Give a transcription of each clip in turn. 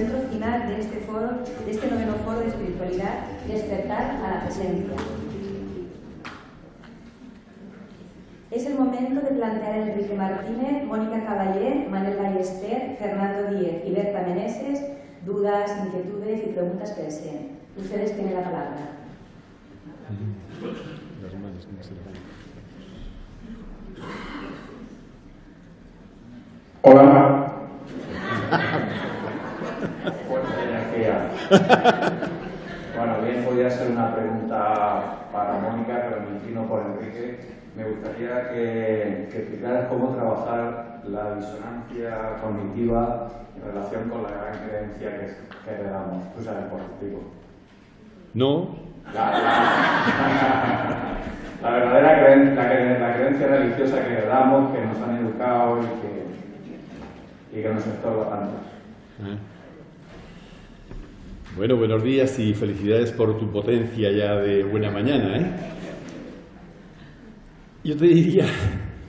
encuentro final de este noveno foro de espiritualidad, Despertar a la Presencia. Es el momento de plantear a Enrique Martínez, Mónica Caballé, Manuel Ballester, Fernando Díez y Berta Meneses dudas, inquietudes y preguntas que deseen. Ustedes tienen la palabra. Hola. Fuerte energía. Bueno, bien, podría ser una pregunta para Mónica, pero me inclino por Enrique. Me gustaría que explicaras cómo trabajar la disonancia cognitiva en relación con la gran creencia que heredamos. Tú sabes por qué digo. No. La verdadera creencia, la creencia religiosa que heredamos, que nos han educado y que nos estorba tanto. Bueno, buenos días y felicidades por tu potencia ya de buena mañana, ¿eh? Yo te diría,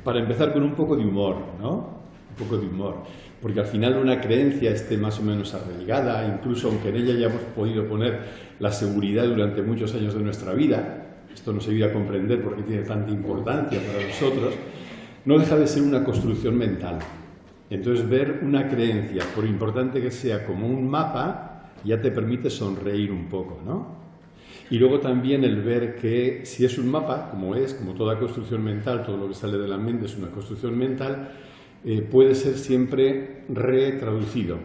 para empezar, con un poco de humor, ¿no? Un poco de humor. Porque al final una creencia esté más o menos arraigada, incluso aunque en ella hayamos podido poner la seguridad durante muchos años de nuestra vida, esto no se iba a comprender por qué tiene tanta importancia para nosotros, no deja de ser una construcción mental. Entonces, ver una creencia, por importante que sea, como un mapa, ya te permite sonreír un poco, ¿no? Y luego también el ver que si es un mapa, como toda construcción mental, todo lo que sale de la mente es una construcción mental, puede ser siempre retraducido.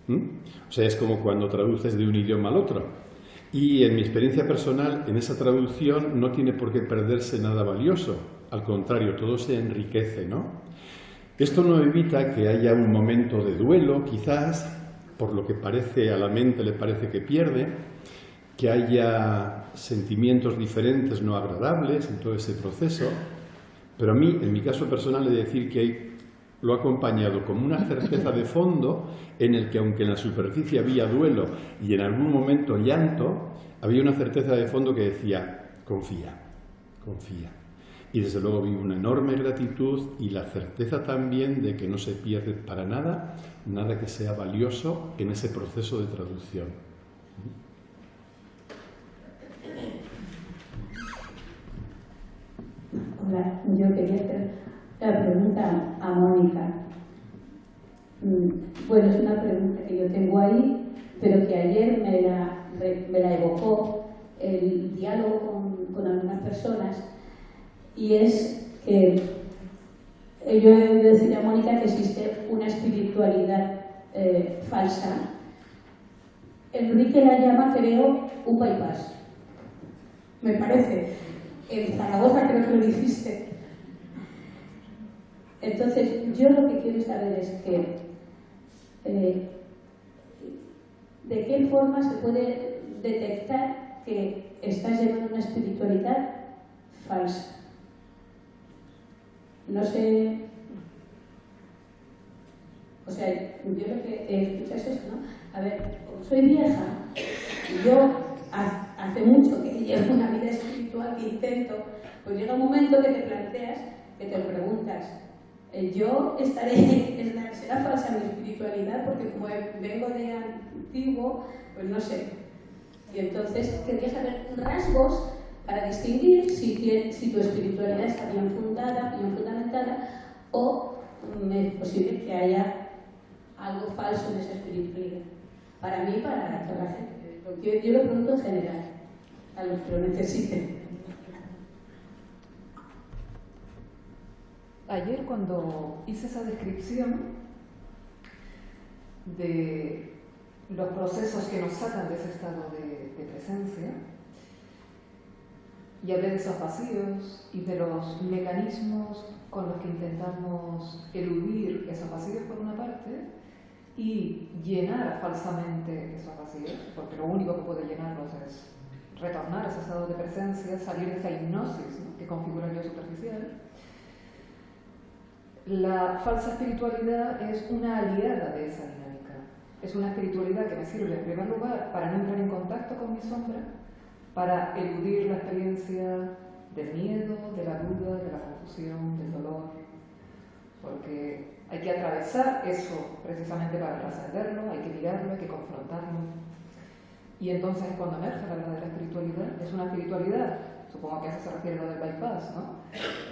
O sea, es como cuando traduces de un idioma al otro. Y en mi experiencia personal, en esa traducción no tiene por qué perderse nada valioso. Al contrario, todo se enriquece, ¿no? Esto no evita que haya un momento de duelo, quizás, por lo que a la mente le parece que pierde, que haya sentimientos diferentes, no agradables en todo ese proceso, pero a mí, en mi caso personal, he de decir que lo ha acompañado como una certeza de fondo en el que, aunque en la superficie había duelo y en algún momento llanto, había una certeza de fondo que decía, confía, confía. Y desde luego vi una enorme gratitud y la certeza también de que no se pierde para nada, nada que sea valioso en ese proceso de traducción. Hola, yo quería hacer la pregunta a Mónica. Bueno, es una pregunta que yo tengo ahí, pero que ayer me la evocó el diálogo con algunas personas, y es que yo he de decir a Mónica que existe una espiritualidad falsa. Enrique la llama, creo, un bypass, me parece. En Zaragoza creo que lo dijiste. Entonces, yo lo que quiero saber es que de qué forma se puede detectar que estás llevando una espiritualidad falsa. No sé, o sea, yo lo que escucho es eso, ¿no? A ver, soy vieja, yo hace mucho que llevo una vida espiritual que intento, pues llega un momento que te planteas, que te preguntas, yo será falsa mi espiritualidad, porque como vengo de antiguo, pues no sé. Y entonces quería saber rasgos para distinguir si tu espiritualidad está bien fundada, bien fundamentada, o es posible que haya algo falso en esa espiritualidad. Para mí, para toda la gente. Yo lo pregunto en general, a los que lo necesiten. Ayer, cuando hice esa descripción de los procesos que nos sacan de ese estado de presencia, y hablé de esos vacíos y de los mecanismos con los que intentamos eludir esos vacíos por una parte y llenar falsamente esos vacíos, porque lo único que puede llenarlos es retornar a ese estado de presencia, salir de esa hipnosis, ¿no?, que configura el yo superficial. La falsa espiritualidad es una aliada de esa dinámica. Es una espiritualidad que me sirve en primer lugar para no entrar en contacto con mi sombra, para eludir la experiencia del miedo, de la duda, de la confusión, del dolor, porque Hay que atravesar eso precisamente para trascenderlo, hay que mirarlo, hay que confrontarlo. Y entonces es cuando emerge la verdadera espiritualidad. Es una espiritualidad, supongo que a eso se refiere lo del bypass, ¿no?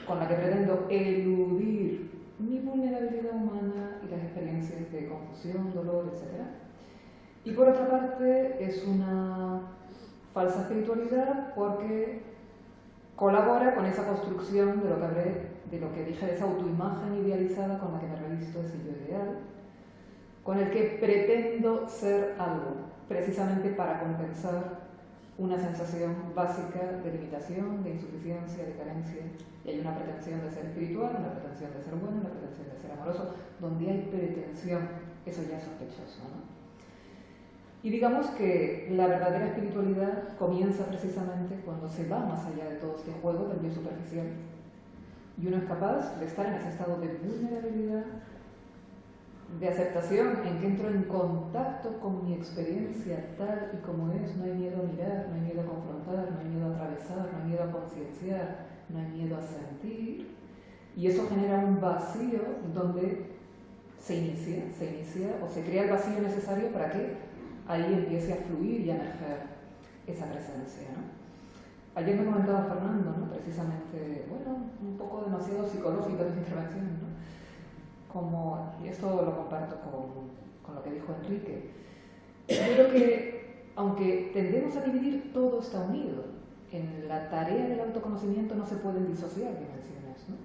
Con la que pretendo eludir mi vulnerabilidad humana y las experiencias de confusión, dolor, etc. Y por otra parte es una falsa espiritualidad porque colabora con esa construcción de lo que hablé, de lo que dije, de esa autoimagen idealizada con la que me revisto, ese yo ideal, con el que pretendo ser algo, precisamente para compensar una sensación básica de limitación, de insuficiencia, de carencia. Y hay una pretensión de ser espiritual, una pretensión de ser bueno, una pretensión de ser amoroso. Donde hay pretensión, eso ya es sospechoso, ¿no? Y digamos que la verdadera espiritualidad comienza precisamente cuando se va más allá de todo este juego del yo superficial. Y uno es capaz de estar en ese estado de vulnerabilidad, de aceptación, en que entro en contacto con mi experiencia tal y como es. No hay miedo a mirar, no hay miedo a confrontar, no hay miedo a atravesar, no hay miedo a concienciar, no hay miedo a sentir. Y eso genera un vacío donde se inicia o se crea el vacío necesario para que ahí empiece a fluir y a emerger esa presencia, ¿no? Ayer me comentaba Fernando, ¿no? Precisamente, bueno, un poco demasiado psicológica de mi intervención, ¿no? Como, y esto lo comparto con lo que dijo Enrique. Yo creo que, aunque tendemos a dividir, todo está unido. En la tarea del autoconocimiento no se pueden disociar dimensiones, ¿no?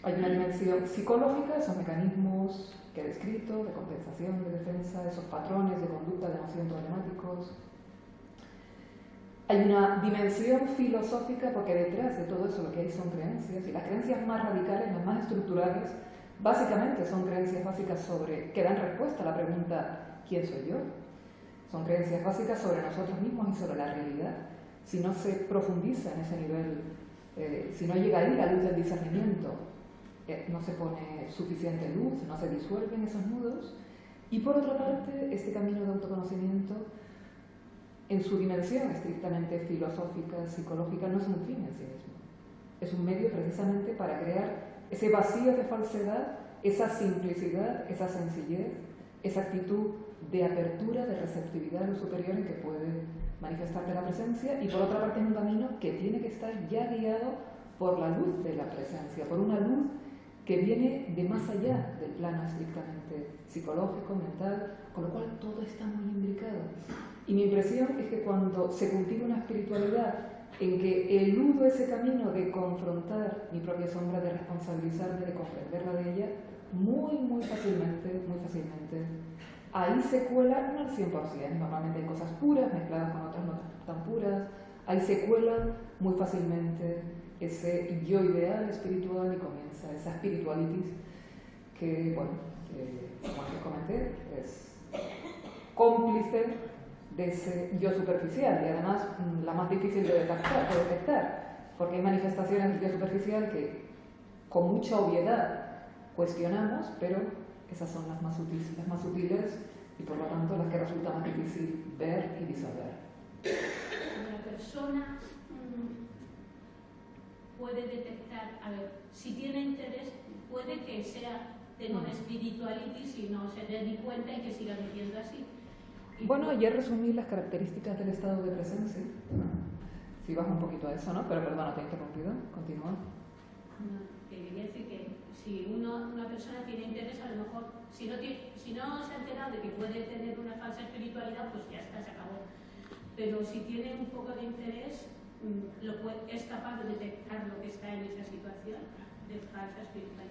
Hay una dimensión psicológica, esos mecanismos que he descrito, de compensación, de defensa, esos patrones de conducta, de emoción problemáticos. Hay una dimensión filosófica, porque detrás de todo eso lo que hay son creencias, y las creencias más radicales, las más estructurales, básicamente son creencias básicas que dan respuesta a la pregunta ¿quién soy yo? Son creencias básicas sobre nosotros mismos y sobre la realidad. Si no se profundiza en ese nivel, si no llega ahí la luz del discernimiento, no se pone suficiente luz, no se disuelven esos nudos. Y por otra parte, este camino de autoconocimiento, en su dimensión estrictamente filosófica, psicológica, no es un fin en sí mismo. Es un medio precisamente para crear ese vacío de falsedad, esa simplicidad, esa sencillez, esa actitud de apertura, de receptividad a lo superior en que puede manifestarte la presencia. Y por otra parte, es un camino que tiene que estar ya guiado por la luz de la presencia, por una luz que viene de más allá del plano estrictamente psicológico, mental, con lo cual todo está muy imbricado. Y mi impresión es que cuando se cultiva una espiritualidad en que eludo ese camino de confrontar mi propia sombra, de responsabilizarme, de comprenderla de ella, muy fácilmente, ahí se cuela, no al 100%, normalmente hay cosas puras mezcladas con otras no tan puras, ahí se cuela muy fácilmente ese yo ideal espiritual y comienza esa spiritualitis que, bueno, como antes comenté, es cómplice de ese yo superficial y además la más difícil de detectar, porque hay manifestaciones del yo superficial que con mucha obviedad cuestionamos, pero esas son las más sutiles y por lo tanto las que resulta más difícil ver y disolver. La persona puede detectar, a ver, si tiene interés, puede que tenga una espiritualitis y no se dé ni cuenta y que siga viviendo así. Bueno, ayer resumí las características del estado de presencia. Si vas un poquito a eso, ¿no? Pero perdona, te he interrumpido. Continúa. No, que quería decir que si una persona tiene interés, a lo mejor, si no se ha enterado de que puede tener una falsa espiritualidad, pues ya está, se acabó. Pero si tiene un poco de interés, es capaz de detectar lo que está en esa situación de falsa espiritualidad.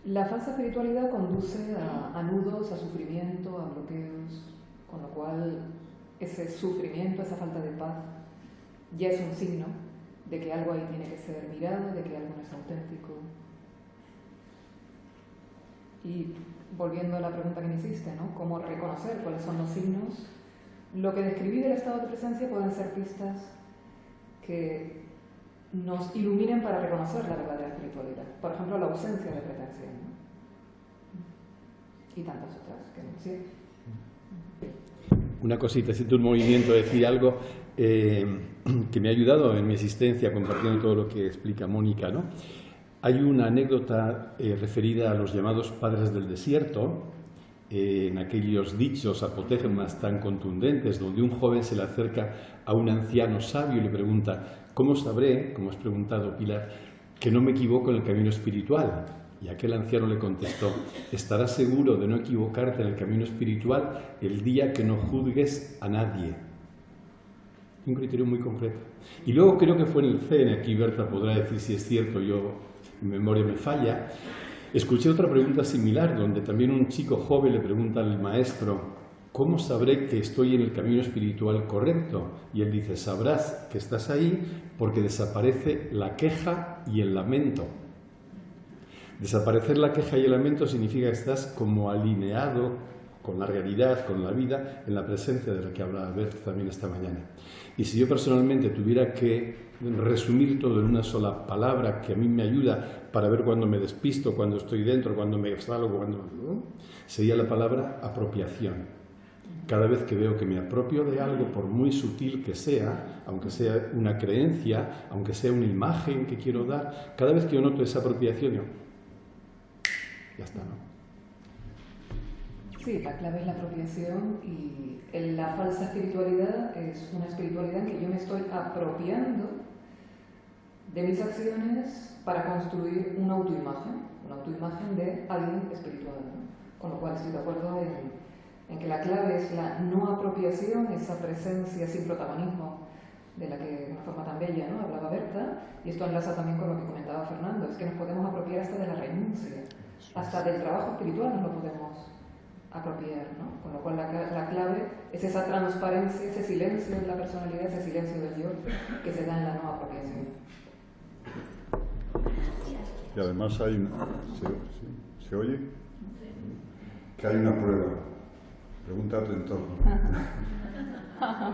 La falsa espiritualidad conduce a nudos, a sufrimiento, a bloqueos, con lo cual ese sufrimiento, esa falta de paz, ya es un signo de que algo ahí tiene que ser mirado, de que algo no es auténtico. Y volviendo a la pregunta que me hiciste, ¿no? ¿Cómo reconocer cuáles son los signos? Lo que describí del estado de presencia pueden ser pistas que nos iluminen para reconocer la verdadera espiritualidad. Por ejemplo, la ausencia de pretensión, ¿no? Y tantas otras que no sé. Una cosita, siento un movimiento de decir algo que me ha ayudado en mi existencia compartiendo todo lo que explica Mónica, ¿no? Hay una anécdota referida a los llamados padres del desierto, en aquellos dichos apotégemas tan contundentes, donde un joven se le acerca a un anciano sabio y le pregunta: ¿cómo sabré, como has preguntado, Pilar, que no me equivoco en el camino espiritual? Y aquel anciano le contestó: estarás seguro de no equivocarte en el camino espiritual el día que no juzgues a nadie. Un criterio muy concreto. Y luego creo que fue en el CEN, aquí Berta podrá decir si es cierto, yo, mi memoria me falla, escuché otra pregunta similar, donde también un chico joven le pregunta al maestro: ¿cómo sabré que estoy en el camino espiritual correcto? Y él dice: sabrás que estás ahí porque desaparece la queja y el lamento. Desaparecer la queja y el lamento significa que estás como alineado con la realidad, con la vida, en la presencia de la que hablaba Beth también esta mañana. Y si yo personalmente tuviera que resumir todo en una sola palabra que a mí me ayuda para ver cuando me despisto, cuando estoy dentro, cuando me salgo, sería la palabra apropiación. Cada vez que veo que me apropio de algo, por muy sutil que sea, aunque sea una creencia, aunque sea una imagen que quiero dar, cada vez que yo noto esa apropiación, yo, ya está, ¿no? Sí, la clave es la apropiación, y la falsa espiritualidad es una espiritualidad en que yo me estoy apropiando de mis acciones para construir una autoimagen de alguien espiritual, ¿no? Con lo cual estoy de acuerdo en que la clave es la no apropiación, esa presencia sin protagonismo de la que de una forma tan bella, ¿no?, hablaba Berta, y esto enlaza también con lo que comentaba Fernando, es que nos podemos apropiar hasta de la renuncia, hasta del trabajo espiritual nos lo podemos apropiar, ¿no? Con lo cual la clave es esa transparencia, ese silencio de la personalidad, ese silencio del yo que se da en la no apropiación. Y además hay una... ¿Se oye? Que hay una prueba. Pregunta a tu entorno.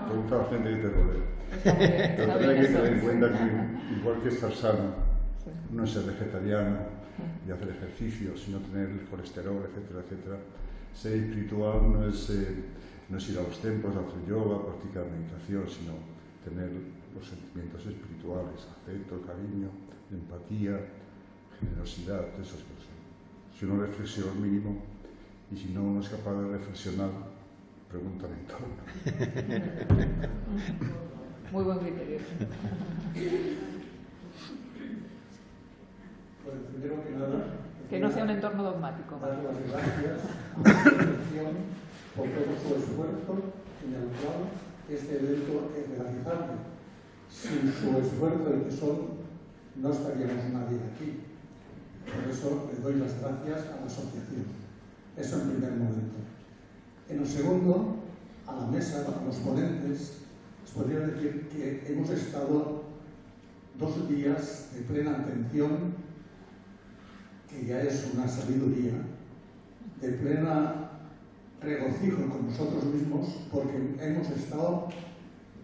Pregunta a la gente que te rodea. Pero también hay que tener en cuenta que, igual que estar sano, no es ser vegetariano y hacer ejercicio, sino tener el colesterol, etcétera, etcétera. Ser espiritual no es ir a los templos a hacer yoga, practicar meditación, sino tener los sentimientos espirituales, afecto, cariño, empatía, generosidad, todas esas cosas. Si uno reflexiona al mínimo, y si no uno es capaz de reflexionar, pregunta al entorno. Muy buen criterio. Pues primero que nada, que no sea un entorno dogmático. Dar las gracias a la Asociación por todo su esfuerzo en el cual este evento es realizable. Sin su esfuerzo y tesón no estaríamos nadie aquí. Por eso le doy las gracias a la asociación. Eso en primer momento. En el segundo, a la mesa, a los ponentes, les podría decir que hemos estado 2 días de plena atención, que ya es una sabiduría, de plena regocijo con nosotros mismos, porque hemos estado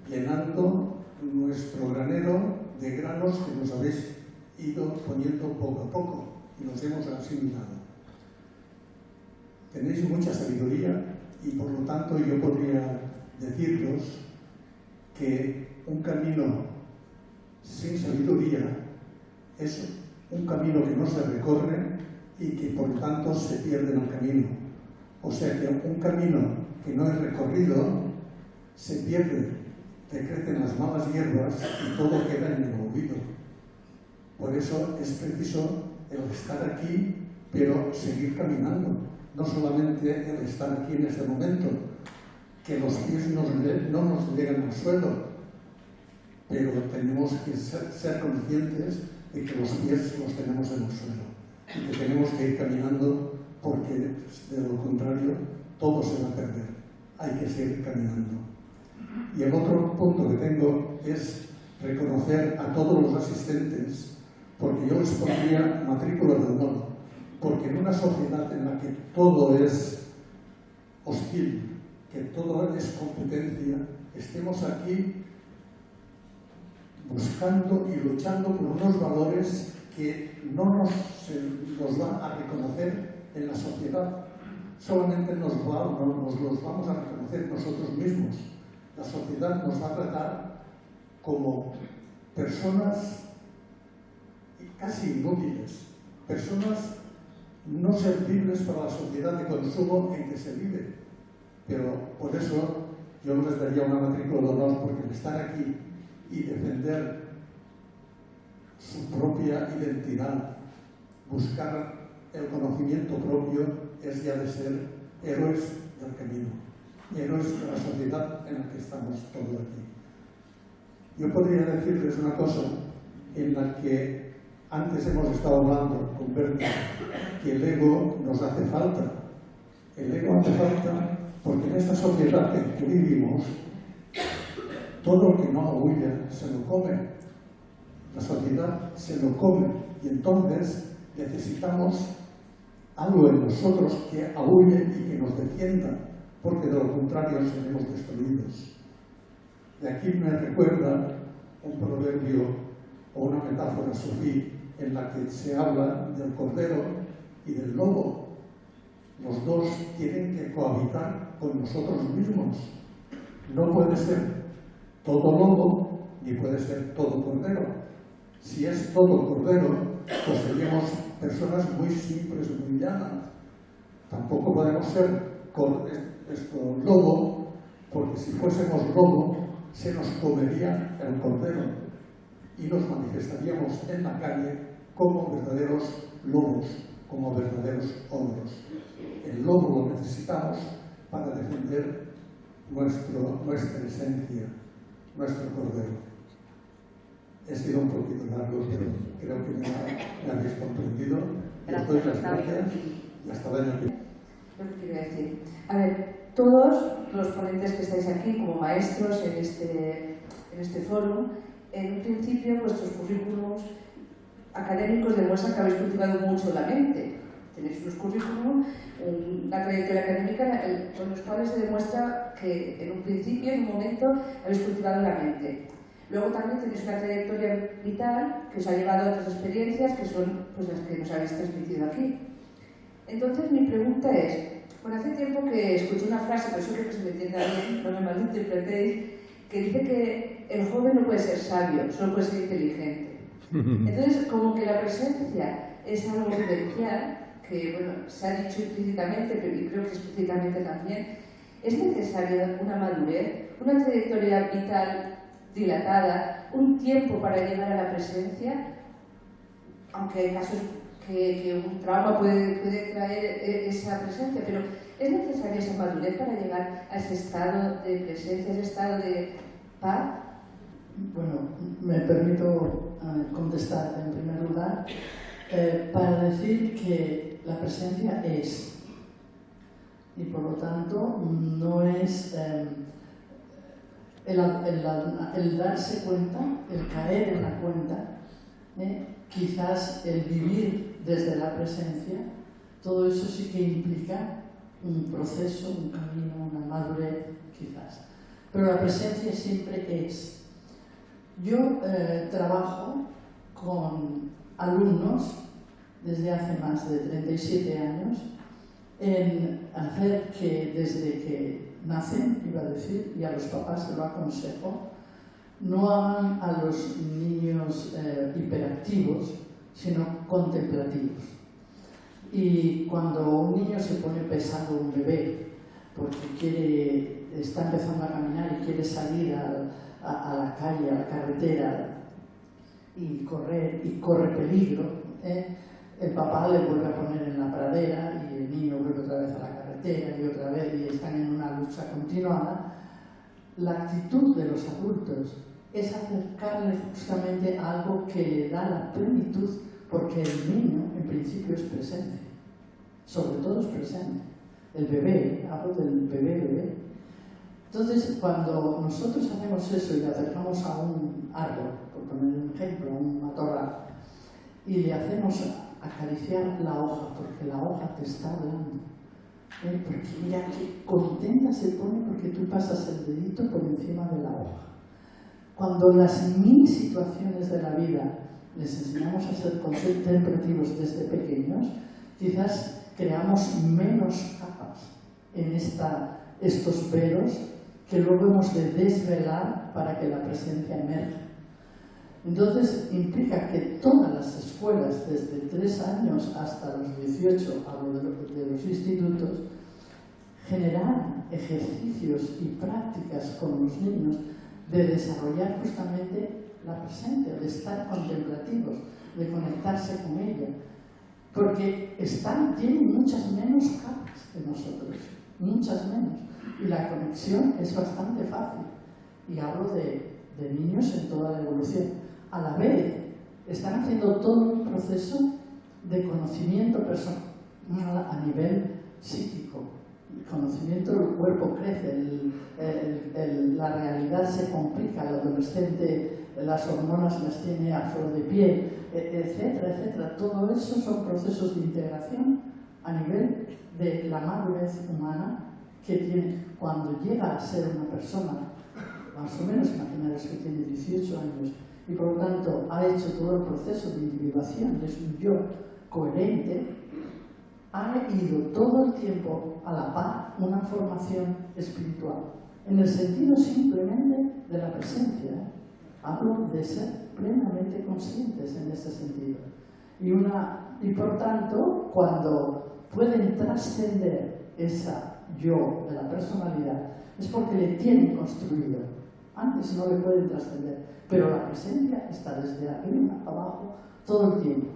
llenando nuestro granero de granos que nos habéis ido poniendo poco a poco y nos hemos asimilado. Tenéis mucha sabiduría y por lo tanto yo podría deciros que un camino sin sabiduría es un camino que no se recorre y que por lo tanto se pierde en el camino. O sea que un camino que no es recorrido se pierde, te crecen las malas hierbas y todo queda en el olvido. Por eso es preciso el estar aquí, pero seguir caminando. No solamente el estar aquí en este momento, que los pies no nos llegan al suelo, pero tenemos que ser conscientes de que los pies los tenemos en el suelo y que tenemos que ir caminando, porque de lo contrario todo se va a perder. Hay que seguir caminando. Y el otro punto que tengo es reconocer a todos los asistentes, porque yo les pondría matrícula de honor, porque en una sociedad en la que todo es hostil, que todo es competencia, estemos aquí buscando y luchando por unos valores que no nos va a reconocer en la sociedad. Solamente nos los vamos a reconocer nosotros mismos. La sociedad nos va a tratar como personas casi inútiles, personas no servibles para la sociedad de consumo en que se vive. Pero por eso yo no les daría una matrícula de honor, porque el estar aquí y defender su propia identidad, buscar el conocimiento propio, es ya de ser héroes del camino, héroes de la sociedad en la que estamos todos aquí. Yo podría decirles una cosa en la que antes hemos estado hablando con Berta, que el ego nos hace falta. El ego hace falta porque en esta sociedad en que vivimos, todo lo que no aúlla se lo come. La sociedad se lo come y entonces necesitamos algo en nosotros que aúlle y que nos defienda, porque de lo contrario seremos destruidos. De aquí me recuerda un proverbio o una metáfora sufí en la que se habla del cordero y del lobo. Los dos tienen que cohabitar con nosotros mismos. No puede ser todo lobo ni puede ser todo cordero. Si es todo cordero, pues seríamos personas muy simples, muy llanas. Tampoco podemos ser lobo, porque si fuésemos lobo, se nos comería el cordero y nos manifestaríamos en la calle como verdaderos lobos, como verdaderos ogros. El lobo lo necesitamos para defender nuestra esencia, nuestro cordero. He sido un poquito largo, pero creo que me habéis comprendido. Os doy las gracias y hasta el año que viene. Lo que quiero decir. A ver, todos los ponentes que estáis aquí como maestros en este foro, en un principio vuestros currículums académicos demuestran que habéis cultivado mucho la mente. Tenéis unos currículums, una trayectoria académica con los cuales se demuestra que en un principio, en un momento, habéis cultivado la mente. Luego también tenéis una trayectoria vital que os ha llevado a otras experiencias que son pues, las que nos habéis transmitido aquí. Entonces mi pregunta es, bueno, hace tiempo que escuché una frase, por eso creo que se me entienda bien, no me malinterpretéis, que dice que el joven no puede ser sabio, solo puede ser inteligente. Entonces, como que la presencia es algo vivencial, que bueno, se ha dicho implícitamente, pero yo creo que explícitamente también, es necesaria una madurez, una trayectoria vital dilatada, un tiempo para llegar a la presencia, aunque hay casos que un trauma puede traer esa presencia, pero es necesaria esa madurez para llegar a ese estado de presencia, ese estado de paz. Bueno, me permito contestar en primer lugar para decir que la presencia es, y por lo tanto no es el darse cuenta, el caer en la cuenta, quizás el vivir desde la presencia, todo eso sí que implica un proceso, un camino, una madurez, quizás. Pero la presencia siempre es. Yo trabajo con alumnos desde hace más de 37 años en hacer que desde que nacen, iba a decir, y a los papás se lo aconsejo, no hagan a los niños hiperactivos, sino contemplativos. Y cuando un niño se pone pesado, un bebé, porque está empezando a caminar y quiere salir a la calle, a la carretera y corre peligro, el papá le vuelve a poner en la pradera y el niño vuelve otra vez a la carretera y otra vez y están en una lucha continuada. La actitud de los adultos es acercarle justamente a algo que le da la plenitud, porque el niño en principio es presente, sobre todo es presente. El bebé, hablo del bebé. Entonces, cuando nosotros hacemos eso y le acercamos a un árbol, por poner un ejemplo, a un matorral, y le hacemos acariciar la hoja, porque la hoja te está hablando, porque mira qué contenta se pone porque tú pasas el dedito por encima de la hoja. Cuando las 1000 situaciones de la vida les enseñamos a ser contemplativos desde pequeños, quizás creamos menos capas en estos velos que luego hemos de desvelar para que la presencia emerja. Entonces implica que todas las escuelas, desde 3 años hasta los 18, hablo de los institutos, generar ejercicios y prácticas con los niños de desarrollar justamente la presencia, de estar contemplativos, de conectarse con ella, porque tienen muchas menos capas que nosotros, muchas menos, y la conexión es bastante fácil. Y hablo de niños en toda la evolución. A la vez, están haciendo todo un proceso de conocimiento personal a nivel psíquico. El conocimiento del cuerpo crece, la realidad se complica, el adolescente las hormonas las tiene a flor de piel, etcétera, etcétera. Todo eso son procesos de integración a nivel de la madurez humana que tiene cuando llega a ser una persona, más o menos imaginaros que tiene 18 años, y por lo tanto ha hecho todo el proceso de individuación de su yo coherente, ha ido todo el tiempo a la par una formación espiritual, en el sentido simplemente de la presencia. Hablo de ser plenamente conscientes en ese sentido. Y por tanto, cuando pueden trascender esa yo de la personalidad, es porque le tienen construido. Antes no le pueden trascender, pero la presencia está desde arriba, abajo, todo el tiempo.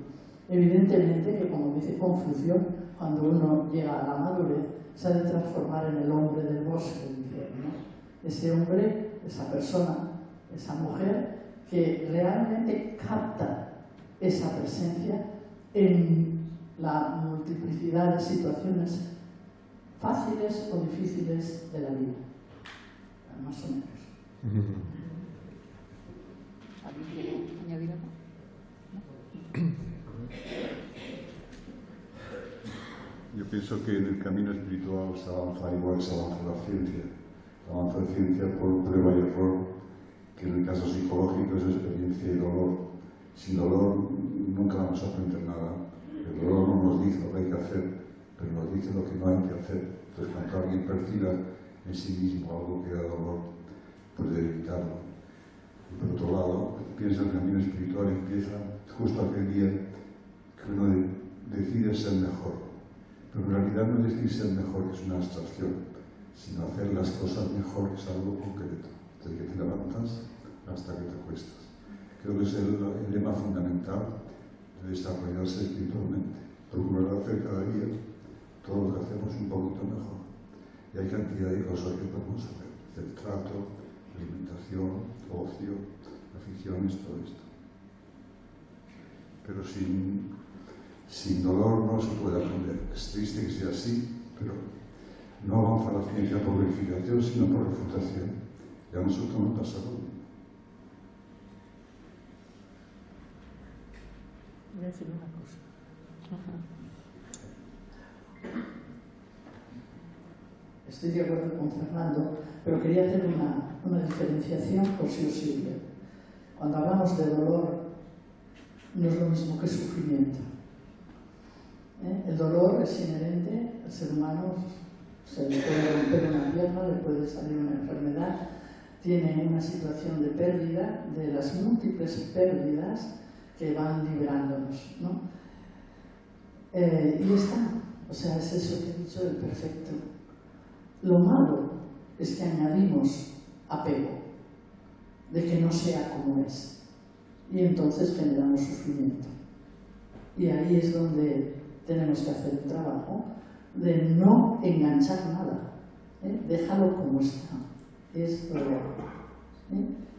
Evidentemente que, como dice Confucio, cuando uno llega a la madurez, se ha de transformar en el hombre del bosque, dice, ¿no? Ese hombre, esa persona, esa mujer que realmente capta esa presencia en la multiplicidad de situaciones fáciles o difíciles de la vida. Más o menos. ¿Alguien quiere añadir algo? Yo pienso que en el camino espiritual se avanza igual que se avanza la ciencia. Se avanza la ciencia por prueba y error, que en el caso psicológico es experiencia y dolor. Sin dolor nunca vamos a aprender nada. El dolor no nos dice lo que hay que hacer, pero nos dice lo que no hay que hacer. Entonces, cuando alguien perciba en sí mismo algo que da dolor, puede evitarlo. Y por otro lado, pienso que el camino espiritual empieza justo aquel día que uno decide ser mejor. Pero en realidad no es decir ser mejor, que es una abstracción, sino hacer las cosas mejor, que es algo concreto. Desde que te levantas hasta que te acuestas. Creo que es el lema fundamental de desarrollarse espiritualmente. Procurar hacer cada día todo lo que hacemos un poquito mejor. Y hay cantidad de cosas que podemos hacer. El trato, alimentación, ocio, aficiones, todo esto. Pero sin dolor no se puede aprender. Es triste que sea así, pero no avanza la ciencia por verificación, sino por refutación. Y a nosotros nos pasa lo mismo. Voy a decir una cosa. Estoy de acuerdo con Fernando, pero quería hacer una diferenciación por si os sirve. Cuando hablamos de dolor, no es lo mismo que sufrimiento. El dolor es inherente al ser humano, se le puede romper una pierna, le puede salir una enfermedad, tiene una situación de pérdida, de las múltiples pérdidas que van librándonos, ¿no? Y está, o sea, es eso que he dicho del perfecto. Lo malo es que añadimos apego, de que no sea como es, y entonces generamos sufrimiento. Y ahí es donde tenemos que hacer un trabajo de no enganchar nada, déjalo como está, es dolor.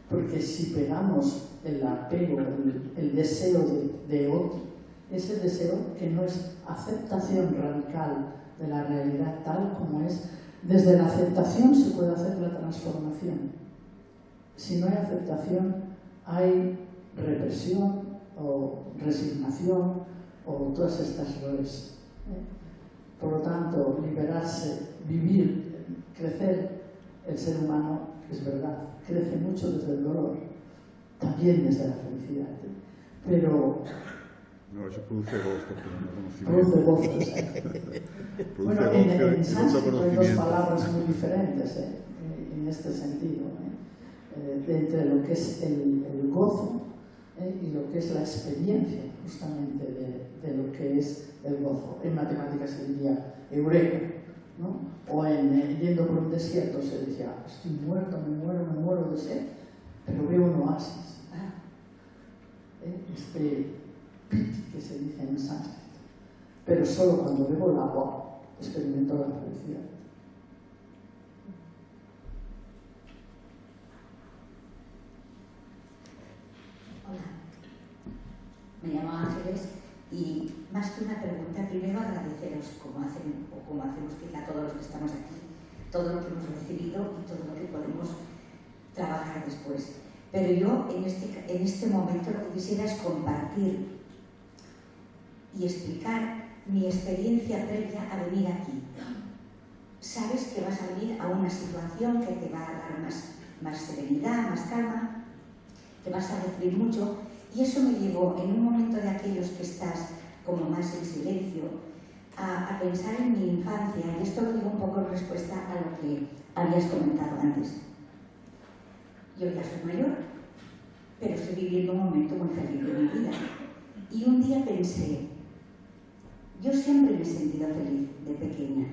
Porque si pegamos el apego, el deseo de otro, ese deseo que no es aceptación radical de la realidad tal como es, desde la aceptación se puede hacer la transformación. Si no hay aceptación, hay represión o resignación o todas estas roles. Por lo tanto, liberarse, vivir, crecer, el ser humano, es verdad, crece mucho desde el dolor, también desde la felicidad, pero... No, eso produce gozo, pero no Produce conocimiento. gozo. Produce Bueno, gozo en y sánscrito hay dos conocimiento. palabras muy diferentes en este sentido. Entre lo que es el gozo y lo que es la experiencia justamente de lo que es el gozo. En matemáticas se diría eureka, ¿no? O yendo por un desierto se decía, estoy muerto, me muero de sed, pero veo un oasis. Este pit que se dice en sánscrito. Pero solo cuando bebo el agua experimento la felicidad. Hola, me llamo Ángeles y más que una pregunta, primero agradeceros como hacemos quizá todos los que estamos aquí, todo lo que hemos recibido y todo lo que podemos trabajar después. Pero yo en este momento lo que quisiera es compartir y explicar mi experiencia previa a venir aquí. Sabes que vas a venir a una situación que te va a dar más serenidad, más calma, te vas a recibir mucho, y eso me llevó en un momento de aquellos que estás como más en silencio a pensar en mi infancia, y esto lo digo un poco en respuesta a lo que habías comentado antes. Yo ya soy mayor, pero estoy viviendo un momento muy feliz de mi vida, y un día pensé, yo siempre me he sentido feliz de pequeña,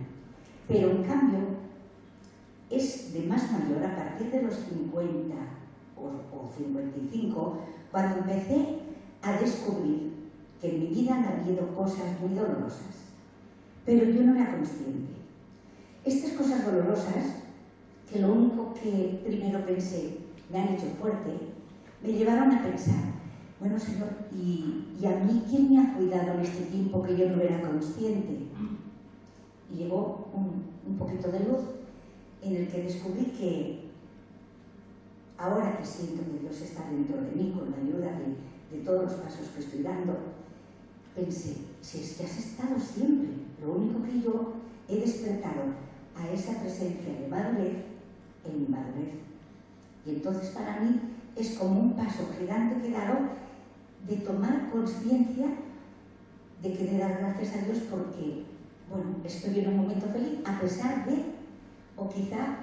pero en cambio es de más mayor, a partir de los 50 o 55, cuando empecé a descubrir que en mi vida han habido cosas muy dolorosas, pero yo no era consciente. Estas cosas dolorosas, que lo único que primero pensé me han hecho fuerte, me llevaron a pensar, bueno, Señor, ¿y a mí quién me ha cuidado en este tiempo que yo no era consciente? Y llegó un poquito de luz en el que descubrí que ahora que siento que Dios está dentro de mí con la ayuda de todos los pasos que estoy dando, pensé, si es que has estado siempre, lo único que yo he despertado a esa presencia de madurez en mi madurez. Y entonces para mí es como un paso gigante que he dado de tomar conciencia de que de dar gracias a Dios porque, bueno, estoy en un momento feliz a pesar de, o quizá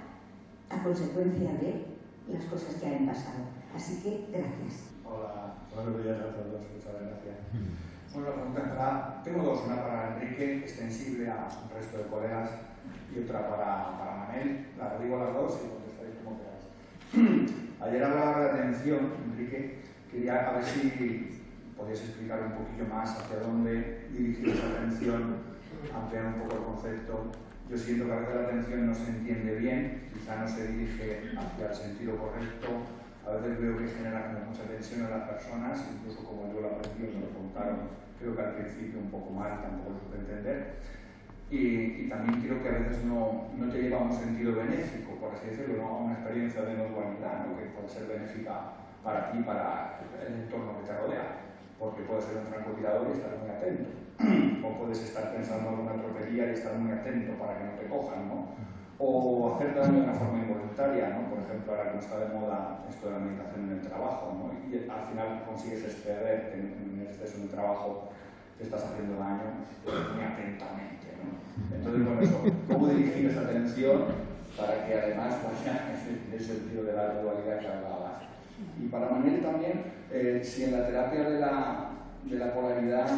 a consecuencia de las cosas que han pasado. Así que, gracias. Hola, buenos días a todos, muchas gracias. Bueno, la pregunta empezará, tengo dos, una para Enrique, extensible al resto de colegas, y otra para Manel. Las digo las dos y contestaréis como queráis. Ayer hablaba de atención, Enrique, quería a ver si podías explicar un poquillo más hacia dónde dirigir esa atención, ampliar un poco el concepto. Yo siento que a veces la atención no se entiende bien, quizá no se dirige hacia el sentido correcto, a veces veo que genera como mucha tensión en las personas, incluso como yo lo aprendí, me lo contaron, creo que al principio un poco mal, tampoco lo supe entender. Y también creo que a veces no te lleva a un sentido benéfico, por así decirlo, ¿no? A una experiencia de no dualidad, ¿no? Que puede ser benéfica para ti, para el entorno que te rodea, porque puedes ser un francotirador y estar muy atento, o puedes estar pensando en alguna tropelía y estar muy atento para que no te cojan, ¿no? O hacer daño de una forma involuntaria, ¿no? Por ejemplo, ahora que no está de moda esto de la meditación en el trabajo, ¿no? Y al final consigues exceder en exceso en el trabajo, te estás haciendo daño muy atentamente, ¿no? Entonces, bueno, eso, ¿cómo dirigir esa atención para que además vaya en el sentido de la dualidad que hablabas? Y para Manuel también, si en la terapia de la polaridad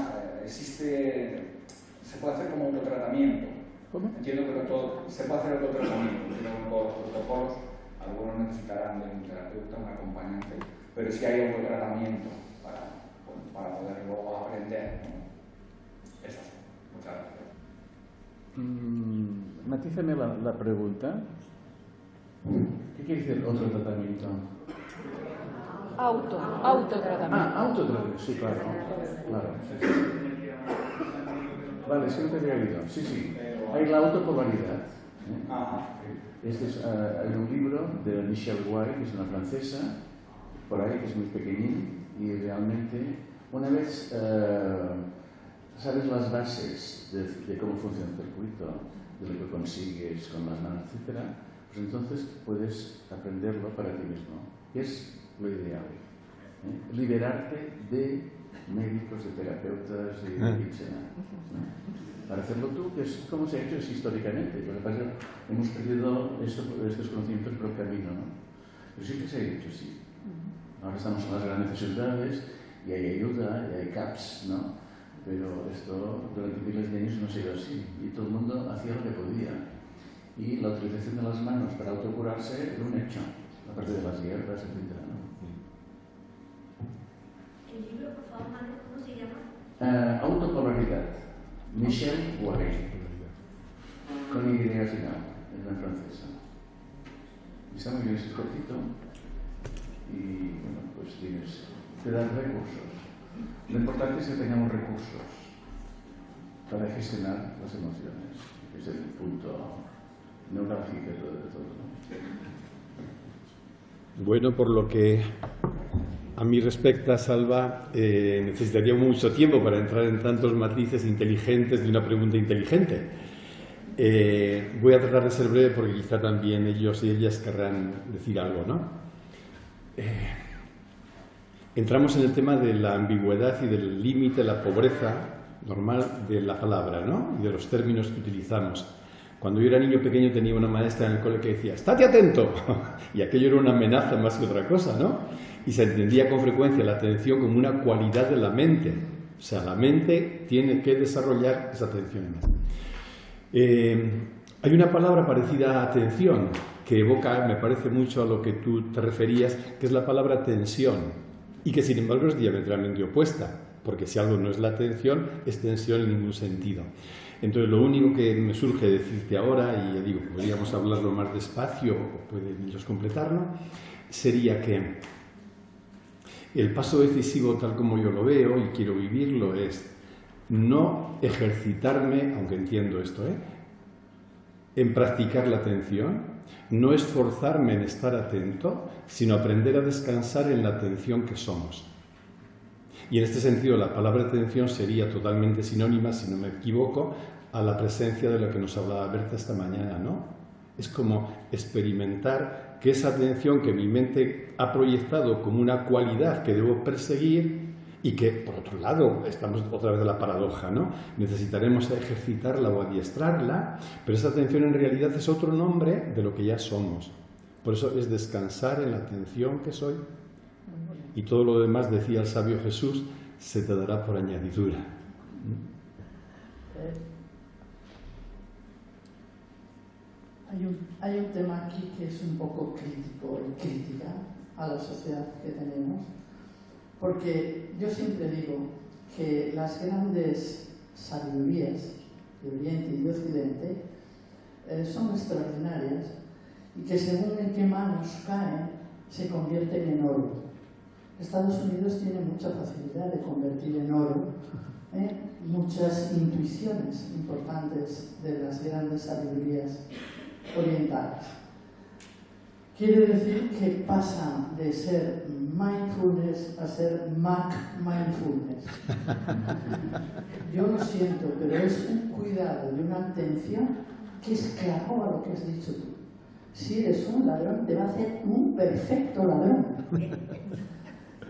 existe, se puede hacer como autotratamiento. ¿Cómo? Entiendo que todo, se puede hacer autotratamiento, entiendo que todos los protocolos, algunos necesitarán de un terapeuta, un acompañante, pero si hay autotratamiento para poder luego aprender, ¿no? Eso sí. Muchas gracias. Matízame la pregunta. ¿Qué quiere decir otro tratamiento? Autotratamiento. Autotratamiento, sí, claro. Vale, sí, no te había oído. Sí. Hay la autopolaridad. Hay un libro de Michelle White, que es una francesa, por ahí, que es muy pequeñín, y realmente, una vez sabes las bases de cómo funciona el circuito, de lo que consigues con las manos, etc., pues entonces puedes aprenderlo para ti mismo. Y es lo ideal. Liberarte de médicos, de terapeutas y de quien sea. Para hacerlo tú, que es como se ha hecho históricamente. Lo que pasa es que hemos perdido estos conocimientos por el camino, ¿no? Pero sí que se ha hecho, sí. Ahora estamos en las grandes ciudades y hay ayuda, y hay CAPS, ¿no? Pero esto durante miles de años no ha sido así y todo el mundo hacía lo que podía. Y la utilización de las manos para autocurarse era un hecho, aparte de las guerras, etc. ¿no? El libro, por favor, Manuel, ¿cómo se llama? Autopolaridad, Michel Guaret, con Y final, es la francesa. Está muy bien, es cortito y bueno, pues te dan recursos. Lo importante es que tengamos recursos para gestionar las emociones, que es el punto neurálgico de todo, ¿no? Bueno, por lo que a mí respecta, Salva, necesitaría mucho tiempo para entrar en tantos matices inteligentes de una pregunta inteligente. Voy a tratar de ser breve porque quizá también ellos y ellas querrán decir algo, ¿no? Entramos en el tema de la ambigüedad y del límite, la pobreza normal de la palabra, ¿no? Y de los términos que utilizamos. Cuando yo era niño pequeño tenía una maestra en el cole que decía ¡estate atento! Y aquello era una amenaza más que otra cosa, ¿no? Y se entendía con frecuencia la atención como una cualidad de la mente. O sea, la mente tiene que desarrollar esa atención. Hay una palabra parecida a atención que evoca, me parece mucho a lo que tú te referías, que es la palabra tensión. Y que sin embargo es diametralmente opuesta, porque si algo no es la atención, es tensión en ningún sentido. Entonces lo único que me surge decirte ahora, y ya digo, podríamos hablarlo más despacio, o pueden ellos completarlo, sería que el paso decisivo, tal como yo lo veo y quiero vivirlo, es no ejercitarme, aunque entiendo esto, en practicar la atención, no esforzarme en estar atento, sino aprender a descansar en la atención que somos. Y en este sentido la palabra atención sería totalmente sinónima, si no me equivoco, a la presencia de la que nos hablaba Berta esta mañana, ¿no? Es como experimentar que esa atención que mi mente ha proyectado como una cualidad que debo perseguir y que, por otro lado, estamos otra vez en la paradoja, ¿no? Necesitaremos ejercitarla o adiestrarla, pero esa atención en realidad es otro nombre de lo que ya somos. Por eso es descansar en la atención que soy. Y todo lo demás, decía el sabio Jesús, se te dará por añadidura. Hay un tema aquí que es un poco crítico y crítica a la sociedad que tenemos, porque yo siempre digo que las grandes sabidurías de Oriente y de Occidente son extraordinarias y que según en qué manos caen se convierten en oro. Estados Unidos tiene mucha facilidad de convertir en oro muchas intuiciones importantes de las grandes sabidurías orientales. Quiere decir que pasa de ser mindfulness a ser Mac-mindfulness. Yo lo siento, pero es un cuidado y una atención que es claro a lo que has dicho tú. Si eres un ladrón, te va a hacer un perfecto ladrón.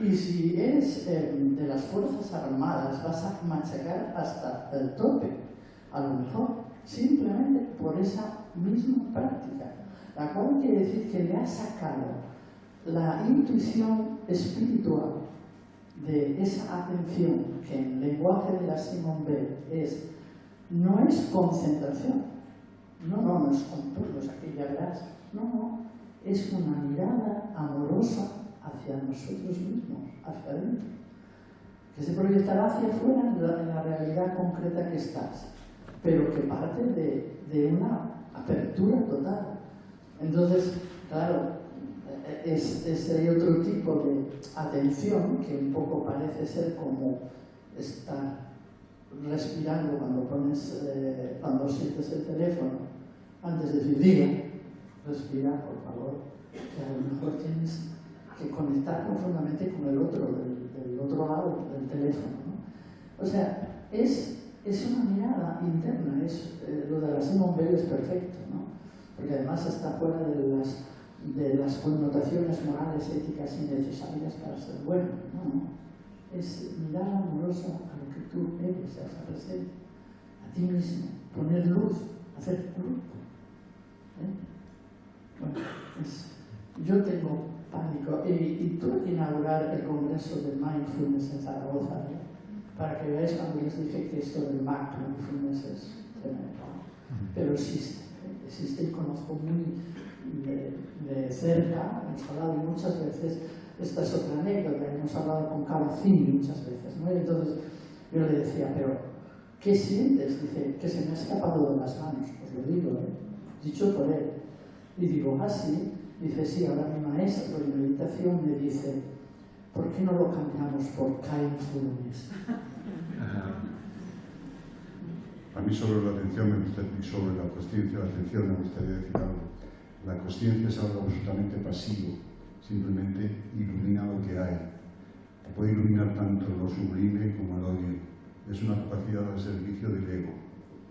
Y si eres de las Fuerzas Armadas, vas a machacar hasta el tope, a lo mejor, simplemente por esa misma práctica, la cual quiere decir que le ha sacado la intuición espiritual de esa atención, que en lenguaje de la Simone Weil no es concentración, no es con puros, aquí ya verás, no, es una mirada amorosa hacia nosotros mismos, hacia adentro, que se proyectará hacia afuera en la realidad concreta que estás, pero que parte de una apertura total. Entonces, claro, hay otro tipo de atención que un poco parece ser como estar respirando cuando sientes el teléfono, antes de decir, diga, respira, por favor, que a lo mejor tienes que conectar profundamente con el otro, del otro lado del teléfono, ¿no? O sea, es una mirada interna, lo de la Simone Weil es perfecto, ¿no? Porque además está fuera de las connotaciones morales, éticas y necesarias para ser bueno, ¿no? Es mirar amorosa a lo que tú eres, a esa presencia, a ti mismo, poner luz, hacer grupo. Bueno, yo tengo pánico. Y tuve que inaugurar el Congreso de Mindfulness en Zaragoza, ¿eh? Para que veáis cuando les dije que esto del mindfulness es tremendo. Pero existe y conozco muy de cerca, hemos hablado muchas veces. Esta es otra anécdota, hemos hablado con Kabat-Zinn muchas veces, ¿no? Y entonces yo le decía, pero ¿qué sientes? Dice, que se me ha escapado de las manos, os lo digo, dicho por él. Y digo, ¿ah, sí? Dice, sí, ahora mi maestro en meditación me dice, ¿por qué no lo cambiamos por kindfulness? A mí sobre la atención me gustaría, y sobre la consciencia de la atención me gustaría decir algo. La consciencia es algo absolutamente pasivo, simplemente ilumina lo que hay. Puede iluminar tanto lo sublime como el odio. Es una capacidad al servicio del ego.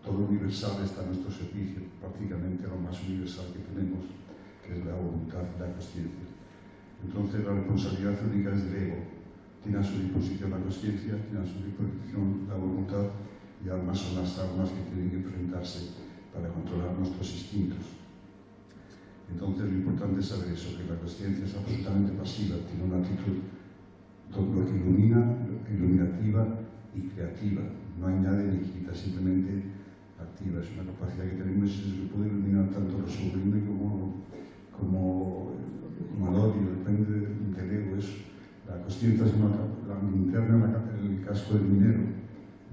Todo lo universal está a nuestro servicio, prácticamente lo más universal que tenemos, que es la voluntad y la consciencia. Entonces la responsabilidad única es del ego. Tiene a su disposición la consciencia, tiene a su disposición la voluntad, y además son las armas que tienen que enfrentarse para controlar nuestros instintos. Entonces lo importante es saber eso, que la consciencia es absolutamente pasiva, tiene una actitud todo lo que ilumina, iluminativa y creativa. No añade ni quita, simplemente activa. Es una capacidad que tenemos y se puede iluminar tanto lo sublime como el odio, depende del ego. La consciencia es la linterna en el casco del minero.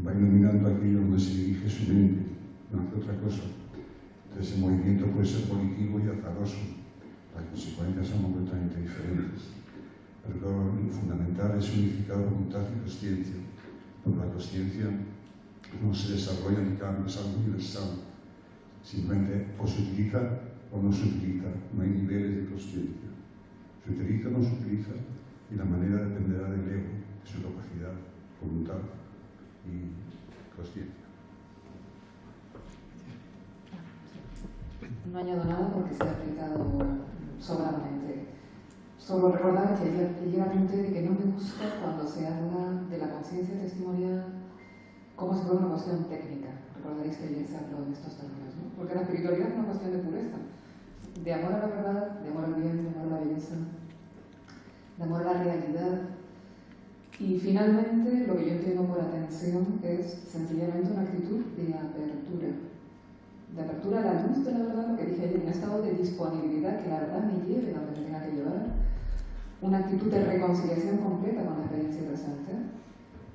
Va iluminando aquello donde se dirige su mente, no hace otra cosa. Entonces el movimiento puede ser volitivo y azaroso. Las consecuencias son completamente diferentes. Pero lo fundamental es unificar voluntad y consciencia. Porque la consciencia no se desarrolla ni cambia, es algo universal. Simplemente o se utiliza o no se utiliza. No hay niveles de consciencia. Se utiliza o no se utiliza y la manera dependerá del ego, de su capacidad, voluntad y consciencia. No añado nada porque se ha explicado sobradamente. Solo recordar que ayer apunté de que no me gusta cuando se habla de la conciencia testimonial como si fuera una cuestión técnica. Recordaréis que ayer se habló en estos términos, ¿no? Porque la espiritualidad es una cuestión de pureza, de amor a la verdad, de amor al bien, de amor a la belleza, de amor a la realidad. Y finalmente, lo que yo entiendo por atención es sencillamente una actitud de apertura a la luz de la verdad, lo que dije ayer, un estado de disponibilidad que la verdad me lleve donde me tenga que llevar, una actitud de reconciliación completa con la experiencia presente.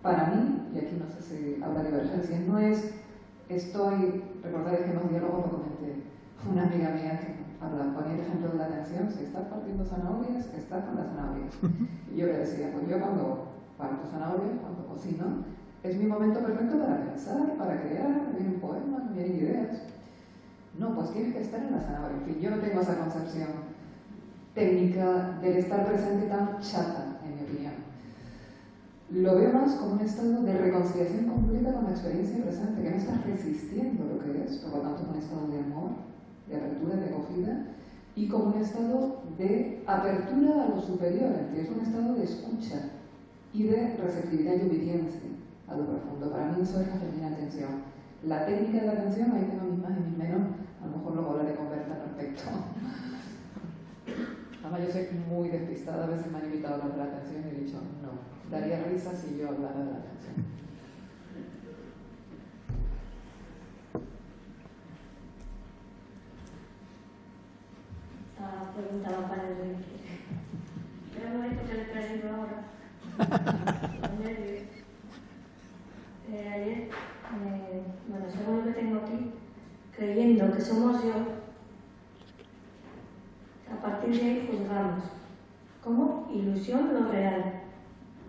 Para mí, y aquí no sé si habrá divergencias, no es recordáis que en los diálogos lo comenté, una amiga mía que ponía el ejemplo de la atención, si estás partiendo zanahorias, estás con las zanahorias. Y yo le decía, pues yo cuando parto zanahorias, cuando cocino, es mi momento perfecto para pensar, para crear, me vienen poemas, me vienen ideas. No, pues tienes que estar en la zanahoria. En fin, yo no tengo esa concepción técnica del estar presente tan chata, en mi opinión. Lo veo más como un estado de reconciliación completa con la experiencia presente, que no estás resistiendo lo que es, por lo tanto es un estado de amor, de apertura, de acogida, y como un estado de apertura a lo superior, que es un estado de escucha y de receptividad y obediencia a lo profundo. Para mí eso es la genuina atención. La técnica de la atención, ahí tengo mis más y mis menos, a lo mejor luego hablaré con Berta al respecto. Además yo soy muy despistada, a veces me han invitado a hablar de la atención y he dicho, no, daría risa si yo hablara de la atención. Esta pregunta va para el Reiki. Espera un momento que le traigo ahora. Los nervios. Ayer, según lo que tengo aquí, creyendo que somos yo, a partir de ahí juzgamos como ilusión lo real.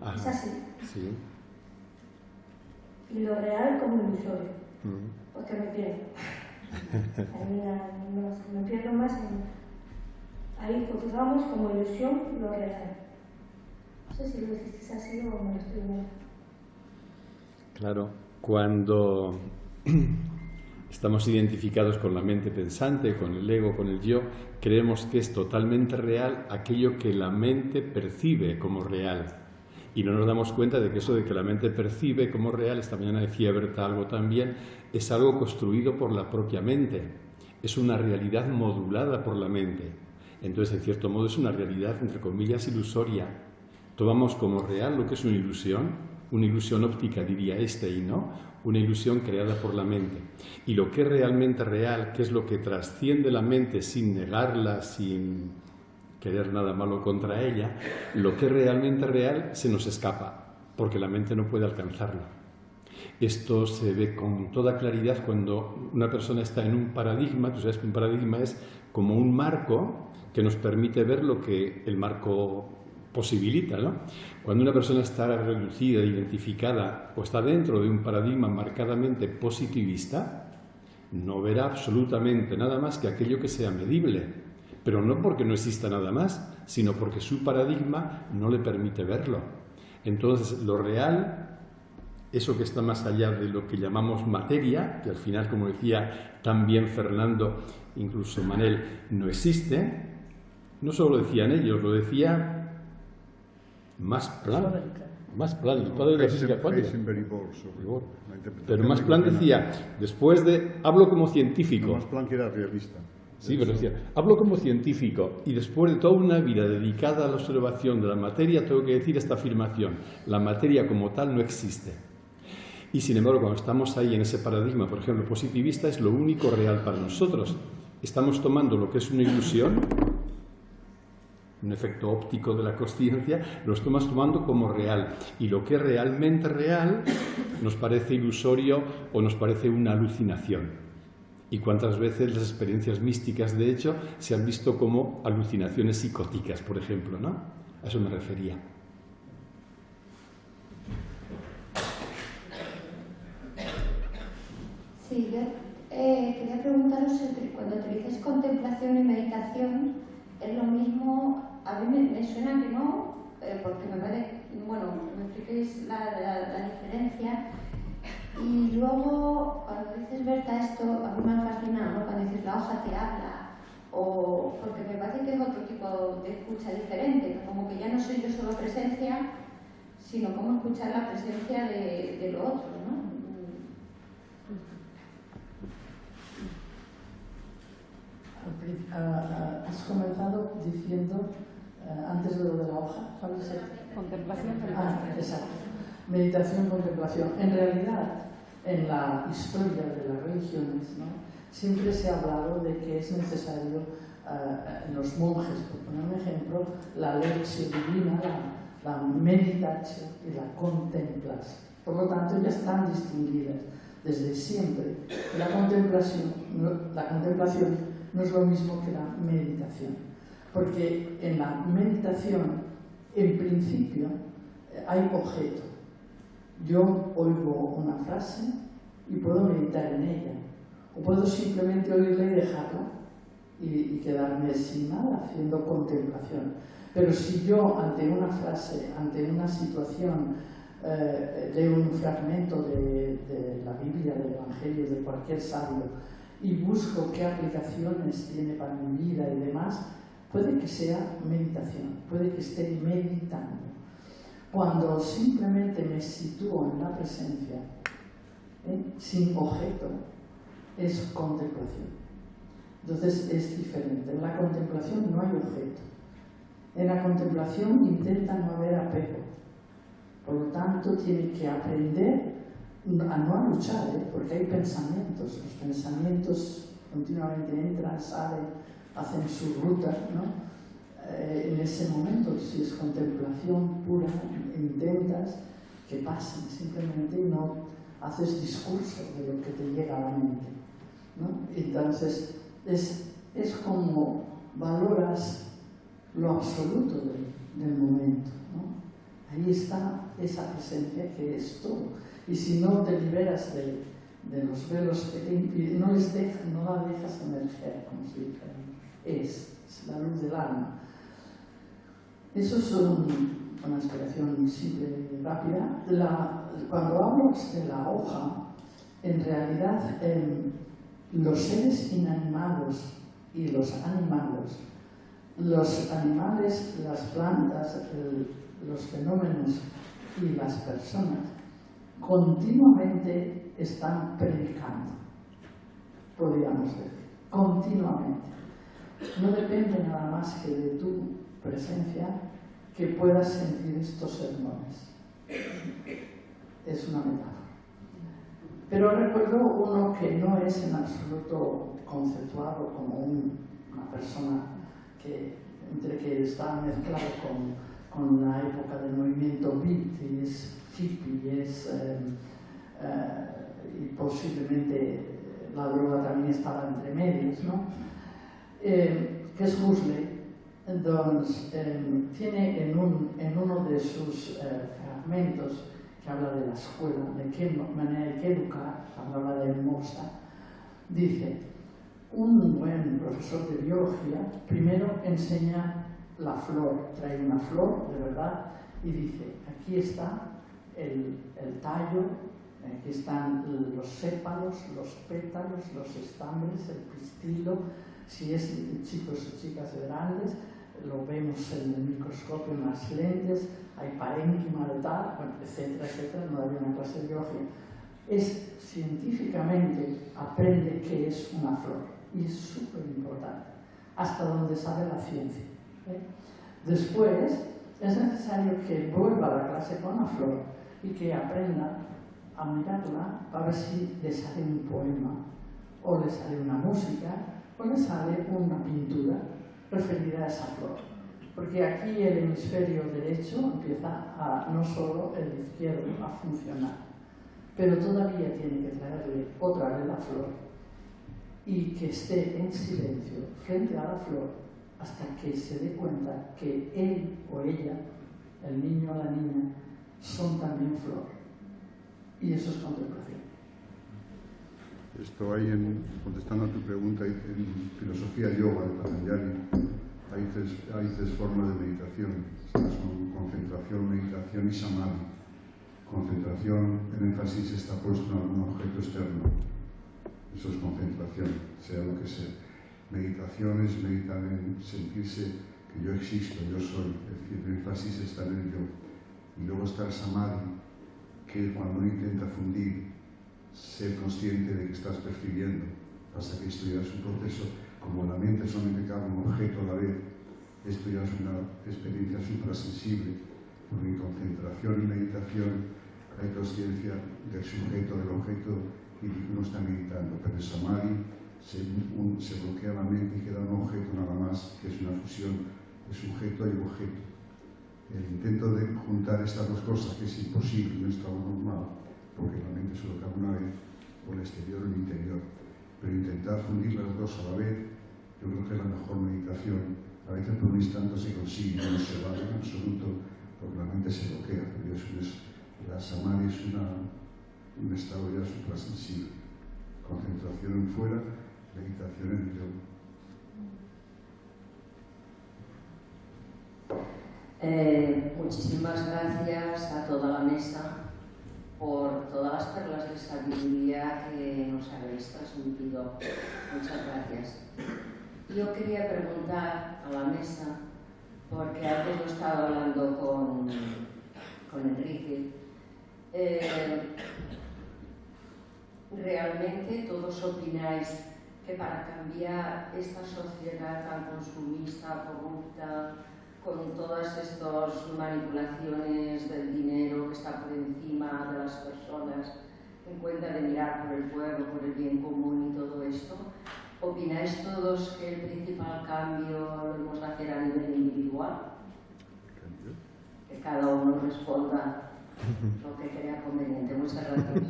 Ajá. Es así. Sí. Y lo real como ilusorio. Porque me pierdo. Me pierdo más en... Ahí juzgamos como ilusión lo real. No sé si lo dijiste así o me lo estoy viendo. Claro, cuando estamos identificados con la mente pensante, con el ego, con el yo, creemos que es totalmente real aquello que la mente percibe como real. Y no nos damos cuenta de que eso de que la mente percibe como real, esta mañana decía Berta algo también, es algo construido por la propia mente. Es una realidad modulada por la mente. Entonces, en cierto modo, es una realidad, entre comillas, ilusoria. Tomamos como real lo que es una ilusión óptica, diría Einstein, ¿no? Una ilusión creada por la mente. Y lo que es realmente real, que es lo que trasciende la mente sin negarla, sin querer nada malo contra ella, lo que es realmente real se nos escapa, porque la mente no puede alcanzarlo. Esto se ve con toda claridad cuando una persona está en un paradigma. Tú sabes que un paradigma es como un marco que nos permite ver lo que el marco posibilita, ¿no? Cuando una persona está reducida, identificada o está dentro de un paradigma marcadamente positivista, no verá absolutamente nada más que aquello que sea medible, pero no porque no exista nada más, sino porque su paradigma no le permite verlo. Entonces, lo real, eso que está más allá de lo que llamamos materia, que al final, como decía también Fernando, incluso Manel, no existe. No solo lo decían ellos, lo decía Max Planck, el padre de la física cuántica. Pero Max Planck decía, después de, hablo como científico. Max Planck era realista. Sí, pero decía, hablo como científico y después de toda una vida dedicada a la observación de la materia, tengo que decir esta afirmación: la materia como tal no existe. Y sin embargo, cuando estamos ahí en ese paradigma, por ejemplo, positivista, es lo único real para nosotros. Estamos tomando lo que es una ilusión, un efecto óptico de la consciencia, lo estamos tomando como real. Y lo que es realmente real nos parece ilusorio o nos parece una alucinación. Y cuántas veces las experiencias místicas, de hecho, se han visto como alucinaciones psicóticas, por ejemplo, ¿no? A eso me refería. Sí, yo quería preguntaros, cuando utilizáis contemplación y meditación, ¿es lo mismo? A mí me suena que no, porque me parece, bueno, me expliquéis la diferencia. Y luego, cuando dices, Berta, esto a mí me ha fascinado, ¿no? Cuando dices la hoja te habla, o porque me parece que es otro tipo de escucha diferente, como que ya no soy yo solo presencia, sino como escuchar la presencia de lo otro, ¿no? Has comenzado diciendo, antes de lo de la hoja, ¿cuál es el? Contemplación. Exacto. Meditación, contemplación. En realidad, en la historia de las religiones, ¿no?, siempre se ha hablado de que es necesario, los monjes, por poner un ejemplo, la lección divina, la meditación y la contemplación. Por lo tanto, ya están distinguidas desde siempre. La contemplación no es lo mismo que la meditación, porque en la meditación, en principio, hay objeto. Yo oigo una frase y puedo meditar en ella, o puedo simplemente oírla y dejarla y quedarme sin nada, haciendo contemplación. Pero si yo, ante una frase, ante una situación, leo un fragmento de la Biblia, del Evangelio, de cualquier sabio, y busco qué aplicaciones tiene para mi vida y demás, puede que sea meditación, puede que esté meditando. Cuando simplemente me sitúo en la presencia, sin objeto, es contemplación. Entonces es diferente. En la contemplación no hay objeto. En la contemplación intenta no haber apego. Por lo tanto, tiene que aprender a no luchar, porque hay pensamientos. Los pensamientos continuamente entran, salen, hacen su ruta, ¿no? En ese momento, si es contemplación pura, intentas que pasen, simplemente no haces discurso de lo que te llega a la mente, ¿no? Entonces, es como valoras lo absoluto del momento, ¿no? Ahí está esa presencia que es todo. Y si no te liberas de los velos que te impiden, no la dejas emerger, como se dice, es la luz del alma. Eso es una explicación simple y rápida. Cuando hablo de la hoja, en realidad los seres inanimados y los animados, las plantas, los fenómenos y las personas, continuamente están predicando, podríamos decir, continuamente. no depende nada más que de tu presencia que puedas sentir estos sermones. Es una metáfora. Pero recuerdo uno que no es en absoluto conceptuado como una persona entre que está mezclado con la época del movimiento beat y es hippie, y posiblemente la droga también estaba entre medios, ¿no? Que es Huxley, tiene en uno de sus fragmentos que habla de la escuela, de qué manera hay que educar, cuando habla de Mozart, dice: un buen profesor de biología primero enseña la flor, trae una flor de verdad y dice: aquí está el tallo, aquí están los sépalos, los pétalos, los estambres, el pistilo. Si es chicos y chicas grandes, lo vemos en el microscopio, en las lentes, hay parénquima de tal, bueno, etcétera, etcétera. No hay una clase de biología. Científicamente aprende qué es una flor y es súper importante, hasta donde sabe la ciencia. Después es necesario que vuelva a la clase con la flor y que aprenda a mirarla para ver si le sale un poema, o le sale una música, o le sale una pintura referida a esa flor. Porque aquí el hemisferio derecho empieza no solo el izquierdo, a funcionar, pero todavía tiene que traerle otra vez la flor y que esté en silencio frente a la flor hasta que se dé cuenta que él o ella, el niño o la niña, son también flor. Y eso es contemplación. Esto hay, contestando a tu pregunta, en filosofía yoga de Patanjali, hay tres formas de meditación. Estas son concentración, meditación y samadhi. Concentración, el énfasis está puesto en algún objeto externo. Eso es concentración, sea lo que sea. Meditación es meditar en sentirse que yo existo, yo soy. Es decir, el énfasis está en el yo. Y luego está el samadhi, que cuando uno intenta fundir, ser consciente de que estás percibiendo. Pasa que esto ya es un proceso, como la mente solamente cabe un objeto a la vez, esto ya es una experiencia suprasensible, porque en concentración y meditación hay consciencia del sujeto, del objeto, y uno está meditando, pero el samadhi se bloquea la mente y queda un objeto nada más, que es una fusión de sujeto y objeto. El intento de juntar estas dos cosas, que es imposible en un estado normal, porque la mente solo cabe una vez, por el exterior o el interior, pero intentar fundir las dos a la vez, yo creo que es la mejor meditación. A veces por un instante se consigue, no se va en absoluto, porque la mente se bloquea, pero la samadhi es un estado ya suprasensible. Concentración en fuera, meditación en el yo. Muchísimas gracias a toda la mesa por todas las perlas de sabiduría que nos habéis transmitido. Muchas gracias. Yo quería preguntar a la mesa, porque antes lo he estado hablando con Enrique, ¿realmente todos opináis que para cambiar esta sociedad tan consumista, corrupta, con todas estas manipulaciones del dinero que está por encima de las personas, en cuenta de mirar por el pueblo, por el bien común y todo esto, ¿opináis todos que el principal cambio lo debemos hacer a nivel individual? Que cada uno responda lo que crea conveniente. Muchas gracias.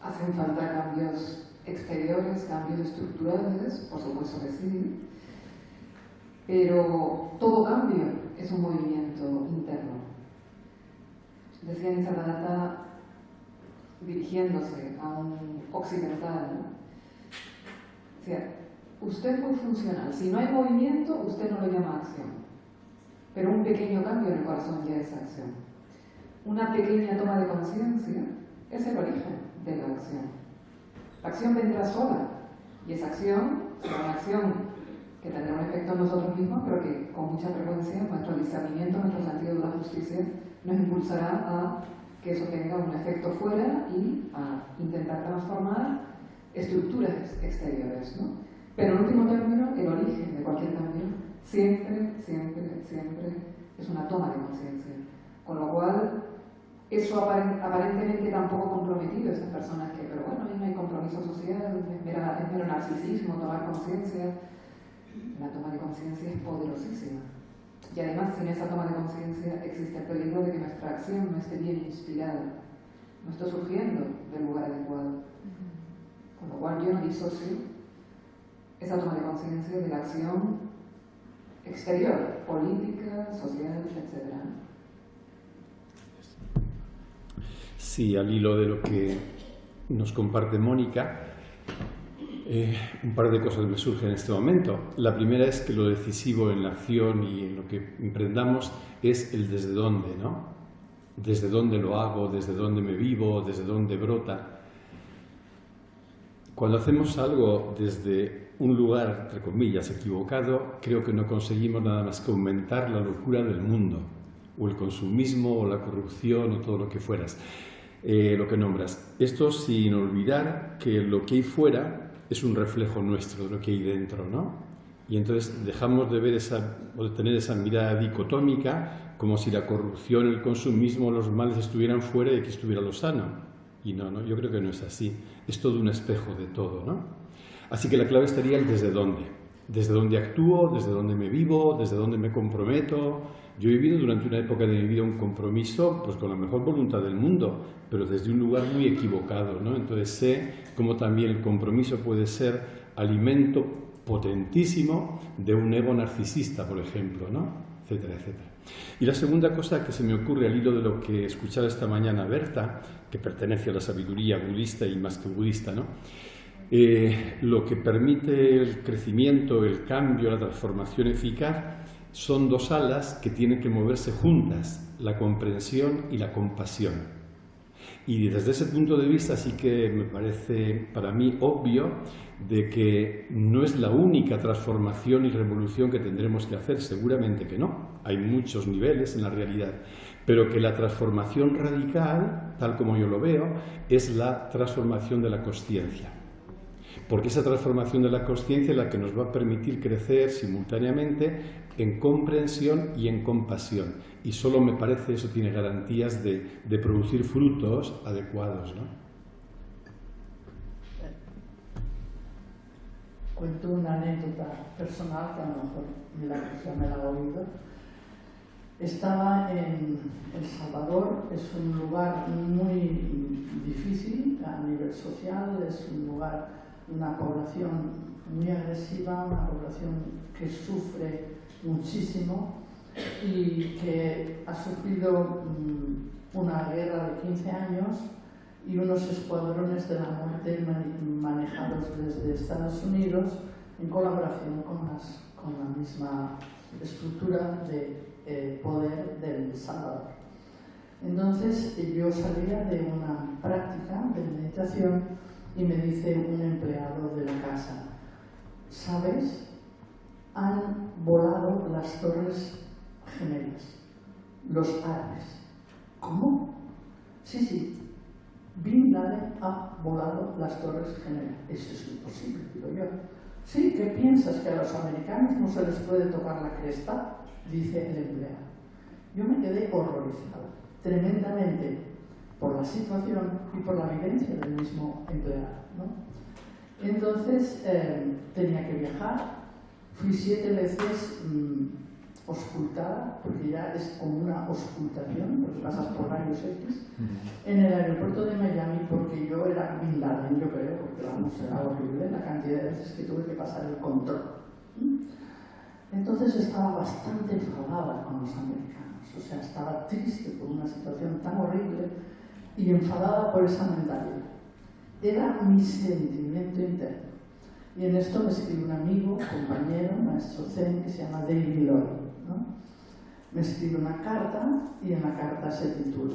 Hacen falta cambios exteriores, cambios estructurales, por supuesto que sí, pero todo cambio es un movimiento interno. Decía Nisargadatta, dirigiéndose a un occidental, ¿no? Decía, usted es muy funcional, si no hay movimiento, usted no lo llama acción, pero un pequeño cambio en el corazón ya es acción. Una pequeña toma de conciencia es el origen de la acción. La acción vendrá sola, y esa acción será una acción que tendrá un efecto en nosotros mismos, pero que con mucha frecuencia nuestro discernimiento, nuestro sentido de la justicia nos impulsará a que eso tenga un efecto fuera y a intentar transformar estructuras exteriores, ¿no? Pero en último término, el origen de cualquier cambio siempre es una toma de conciencia. Con lo cual, eso aparentemente tampoco comprometido a estas personas que, pero bueno, ahí no hay compromiso social, es mero narcisismo, tomar conciencia. La toma de conciencia es poderosísima. Y además, sin esa toma de conciencia existe el peligro de que nuestra acción no esté bien inspirada, no esté surgiendo del lugar adecuado. Con lo cual yo no disocio esa toma de conciencia de la acción exterior, política, social, etc. Sí, al hilo de lo que nos comparte Mónica, un par de cosas me surgen en este momento. La primera es que lo decisivo en la acción y en lo que emprendamos es el desde dónde, ¿no? Desde dónde lo hago, desde dónde me vivo, desde dónde brota. Cuando hacemos algo desde un lugar, entre comillas, equivocado, creo que no conseguimos nada más que aumentar la locura del mundo, o el consumismo, o la corrupción, o todo lo que fueras, lo que nombras. Esto sin olvidar que lo que hay fuera es un reflejo nuestro de lo que hay dentro, ¿no? Y entonces dejamos de ver o de tener esa mirada dicotómica como si la corrupción, el consumismo, los males estuvieran fuera y que estuviera lo sano. Y no, yo creo que no es así. Es todo un espejo de todo, ¿no? Así que la clave estaría el desde dónde. Desde dónde actúo, desde dónde me vivo, desde dónde me comprometo. Yo he vivido durante una época de mi vida un compromiso pues con la mejor voluntad del mundo, pero desde un lugar muy equivocado, ¿no? Entonces sé cómo también el compromiso puede ser alimento potentísimo de un ego narcisista, por ejemplo, ¿no? Etcétera, etcétera. Y la segunda cosa que se me ocurre al hilo de lo que he escuchado esta mañana a Berta, que pertenece a la sabiduría budista y más que budista, ¿no? Lo que permite el crecimiento, el cambio, la transformación eficaz son dos alas que tienen que moverse juntas, la comprensión y la compasión. Y desde ese punto de vista sí que me parece para mí obvio de que no es la única transformación y revolución que tendremos que hacer, seguramente que no, hay muchos niveles en la realidad, pero que la transformación radical, tal como yo lo veo, es la transformación de la consciencia. Porque esa transformación de la consciencia es la que nos va a permitir crecer simultáneamente en comprensión y en compasión. Y solo me parece eso tiene garantías de producir frutos adecuados, ¿no? Cuento una anécdota personal que a lo mejor ya me la he oído. Estaba en El Salvador, es un lugar muy difícil a nivel social, es un lugar, una población muy agresiva, una población que sufre muchísimo y que ha sufrido una guerra de 15 años y unos escuadrones de la muerte manejados desde Estados Unidos en colaboración con la misma estructura de poder del Salvador. Entonces yo salía de una práctica de meditación y me dice un empleado de la casa, ¿sabes? Han volado las Torres Gemelas, los árabes. ¿Cómo? Sí. Bin Laden ha volado las Torres Gemelas. Eso es imposible, digo yo. Sí, ¿qué piensas? ¿Que a los americanos no se les puede tocar la cresta? Dice el empleado. Yo me quedé horrorizado, tremendamente, por la situación y por la vivencia del mismo empleado, ¿no? Entonces tenía que viajar, fui 7 veces auscultada, porque ya es como una auscultación, porque pasas por rayos X, en el aeropuerto de Miami, porque yo era Bin Laden, yo creo, porque vamos, era horrible la cantidad de veces que tuve que pasar el control. Entonces estaba bastante enfadada con los americanos, o sea, estaba triste por una situación tan horrible y enfadada por esa mentalidad. Era mi sentimiento interno. Y en esto me escribe un amigo, compañero, maestro Zen, que se llama David Lloyd, ¿no? Me escribe una carta y en la carta se titula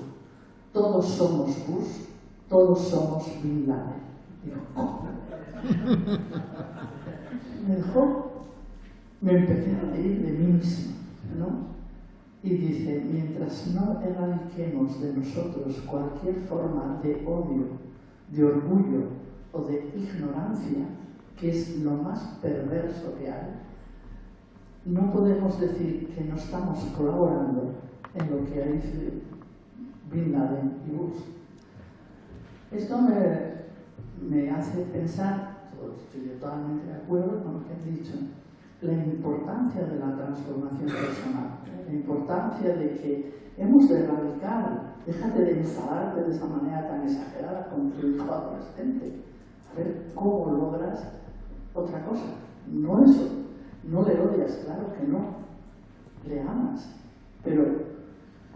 Todos somos Bush, todos somos Bin Laden. Digo, ¿cómo? Me empecé a reír de mí mismo, ¿no? Y dice, mientras no erradiquemos de nosotros cualquier forma de odio, de orgullo o de ignorancia, que es lo más perverso que hay, no podemos decir que no estamos colaborando en lo que dice Bin Laden y Bush. Esto me hace pensar, estoy totalmente de acuerdo con lo que has dicho, la importancia de la transformación personal, la importancia de que hemos de erradicar, déjate de enfadarte de esa manera tan exagerada con tu hijo adolescente, a ver cómo logras otra cosa, no eso, no le odias, claro que no, le amas, pero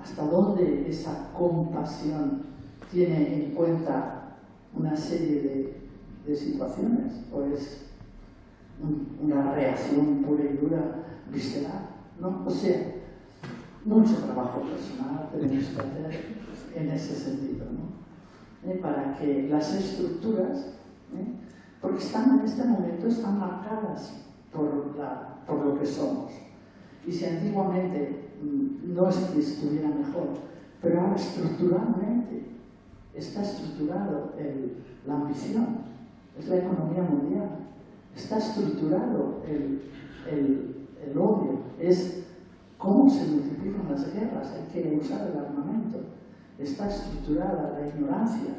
¿hasta dónde esa compasión tiene en cuenta una serie de situaciones? ¿O es una reacción pura y dura, visceral? ¿No? O sea, mucho trabajo personal tenemos que hacer en ese sentido, ¿no? Para que las estructuras, porque están en este momento, están marcadas por lo que somos. Y si antiguamente no es que estuviera mejor, pero ahora estructuralmente está estructurado la ambición, es la economía mundial, está estructurado el odio, es cómo se multiplican las guerras, hay que usar el armamento, está estructurada la ignorancia,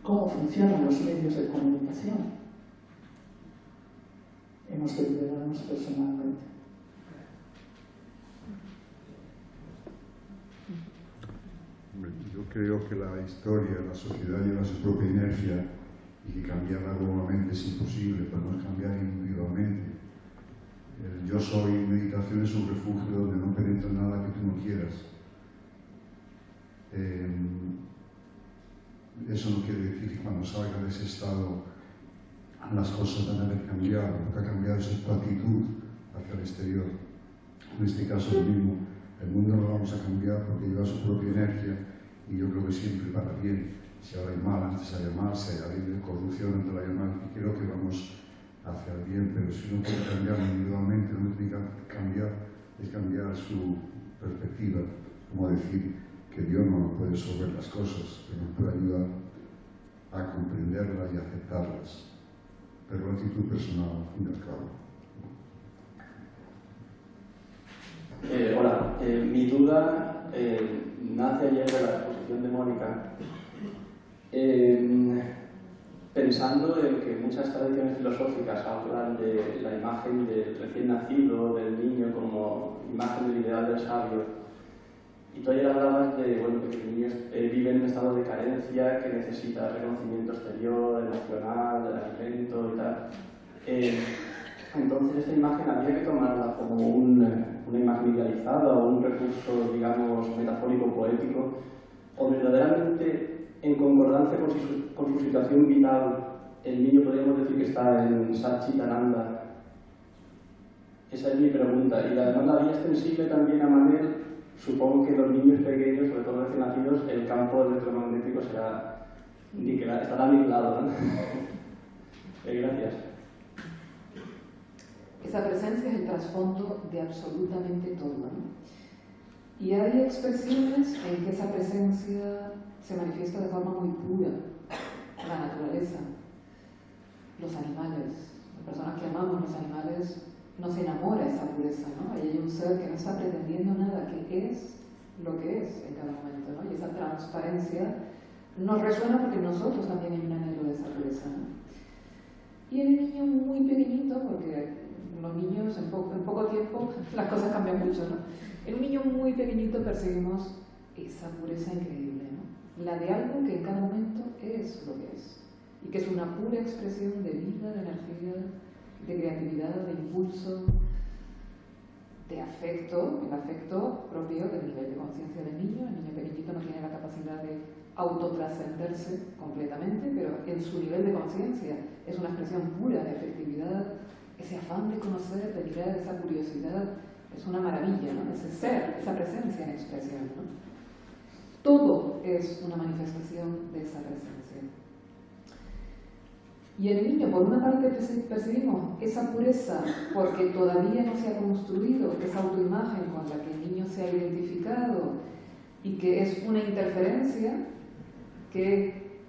cómo funcionan los medios de comunicación. Hemos de liberarnos personalmente. Yo creo que la historia, la sociedad lleva su propia inercia y que cambiarla globalmente es imposible, podemos cambiar individualmente. El yo soy meditación es un refugio donde no penetra nada que tú no quieras. Eso no quiere decir que cuando salga de ese estado las cosas van a haber cambiado. Lo que ha cambiado es tu actitud hacia el exterior. En este caso lo mismo. El mundo no lo vamos a cambiar porque lleva su propia energía y yo creo que siempre para bien. Si ahora hay mal, antes haya mal, si hay corrupción, antes haya mal, y creo que vamos hacia el bien, pero si uno puede cambiar individualmente, lo que tiene que cambiar es cambiar su perspectiva, como decir que Dios no nos puede resolver las cosas, que nos puede ayudar a comprenderlas y aceptarlas, pero la actitud personal, al fin y al cabo. Hola, mi duda nace ayer de la exposición de Mónica, pensando en que muchas tradiciones filosóficas hablan de la imagen del recién nacido, del niño como imagen del ideal del sabio, y tú ayer hablabas de que el niño vive en un estado de carencia, que necesita reconocimiento exterior, emocional, del alimento y tal. Entonces esta imagen habría que tomarla como una imagen idealizada o un recurso, digamos, metafórico, poético, o verdaderamente en concordancia con su situación vital, el niño podríamos decir que está en Satchitananda. Esa es mi pregunta. Y además la vía extensible también a Manel, supongo que los niños pequeños, sobre todo recién nacidos, el campo electromagnético estará aniquilado, ¿no? Gracias. Esa presencia es el trasfondo de absolutamente todo, ¿no? Y hay expresiones en que esa presencia se manifiesta de forma muy pura. La naturaleza, los animales, las personas que amamos los animales, nos enamora esa pureza, ¿no? Ahí hay un ser que no está pretendiendo nada, que es lo que es en cada momento, ¿no? Y esa transparencia nos resuena porque nosotros también hay un anhelo de esa pureza, ¿no? Y en el niño muy pequeñito, porque los niños en poco tiempo las cosas cambian mucho, ¿no? En un niño muy pequeñito percibimos esa pureza increíble, ¿no? La de algo que en cada momento es lo que es y que es una pura expresión de vida, de energía, de creatividad, de impulso, de afecto, el afecto propio del nivel de conciencia del niño. El niño pequeñito no tiene la capacidad de autotrascenderse completamente, pero en su nivel de conciencia es una expresión pura de afectividad, ese afán de conocer, de mirar, esa curiosidad, es una maravilla, ¿no? Ese ser, esa presencia en expresión, ¿no? Todo es una manifestación de esa presencia. Y en el niño, por una parte, percibimos esa pureza porque todavía no se ha construido esa autoimagen con la que el niño se ha identificado y que es una interferencia que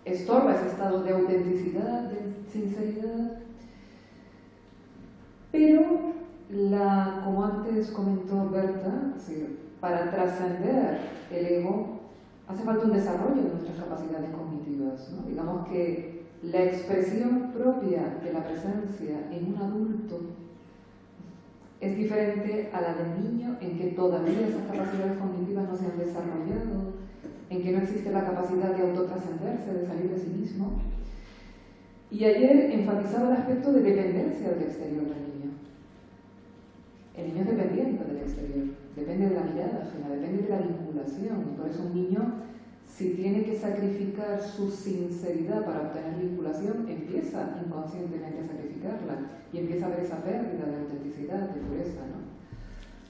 estorba ese estado de autenticidad, de sinceridad. Pero, como antes comentó Berta, para trascender el ego hace falta un desarrollo de nuestras capacidades cognitivas, ¿no? Digamos que la expresión propia de la presencia en un adulto es diferente a la del niño, en que todavía esas capacidades cognitivas no se han desarrollado, en que no existe la capacidad de autotrascenderse, de salir de sí mismo. Y ayer enfatizaba el aspecto de dependencia del exterior del niño. El niño es dependiente del exterior, depende de la mirada ajena, depende de la vinculación. Y por eso un niño, si tiene que sacrificar su sinceridad para obtener vinculación, empieza inconscientemente a sacrificarla y empieza a ver esa pérdida de autenticidad, de pureza, ¿no?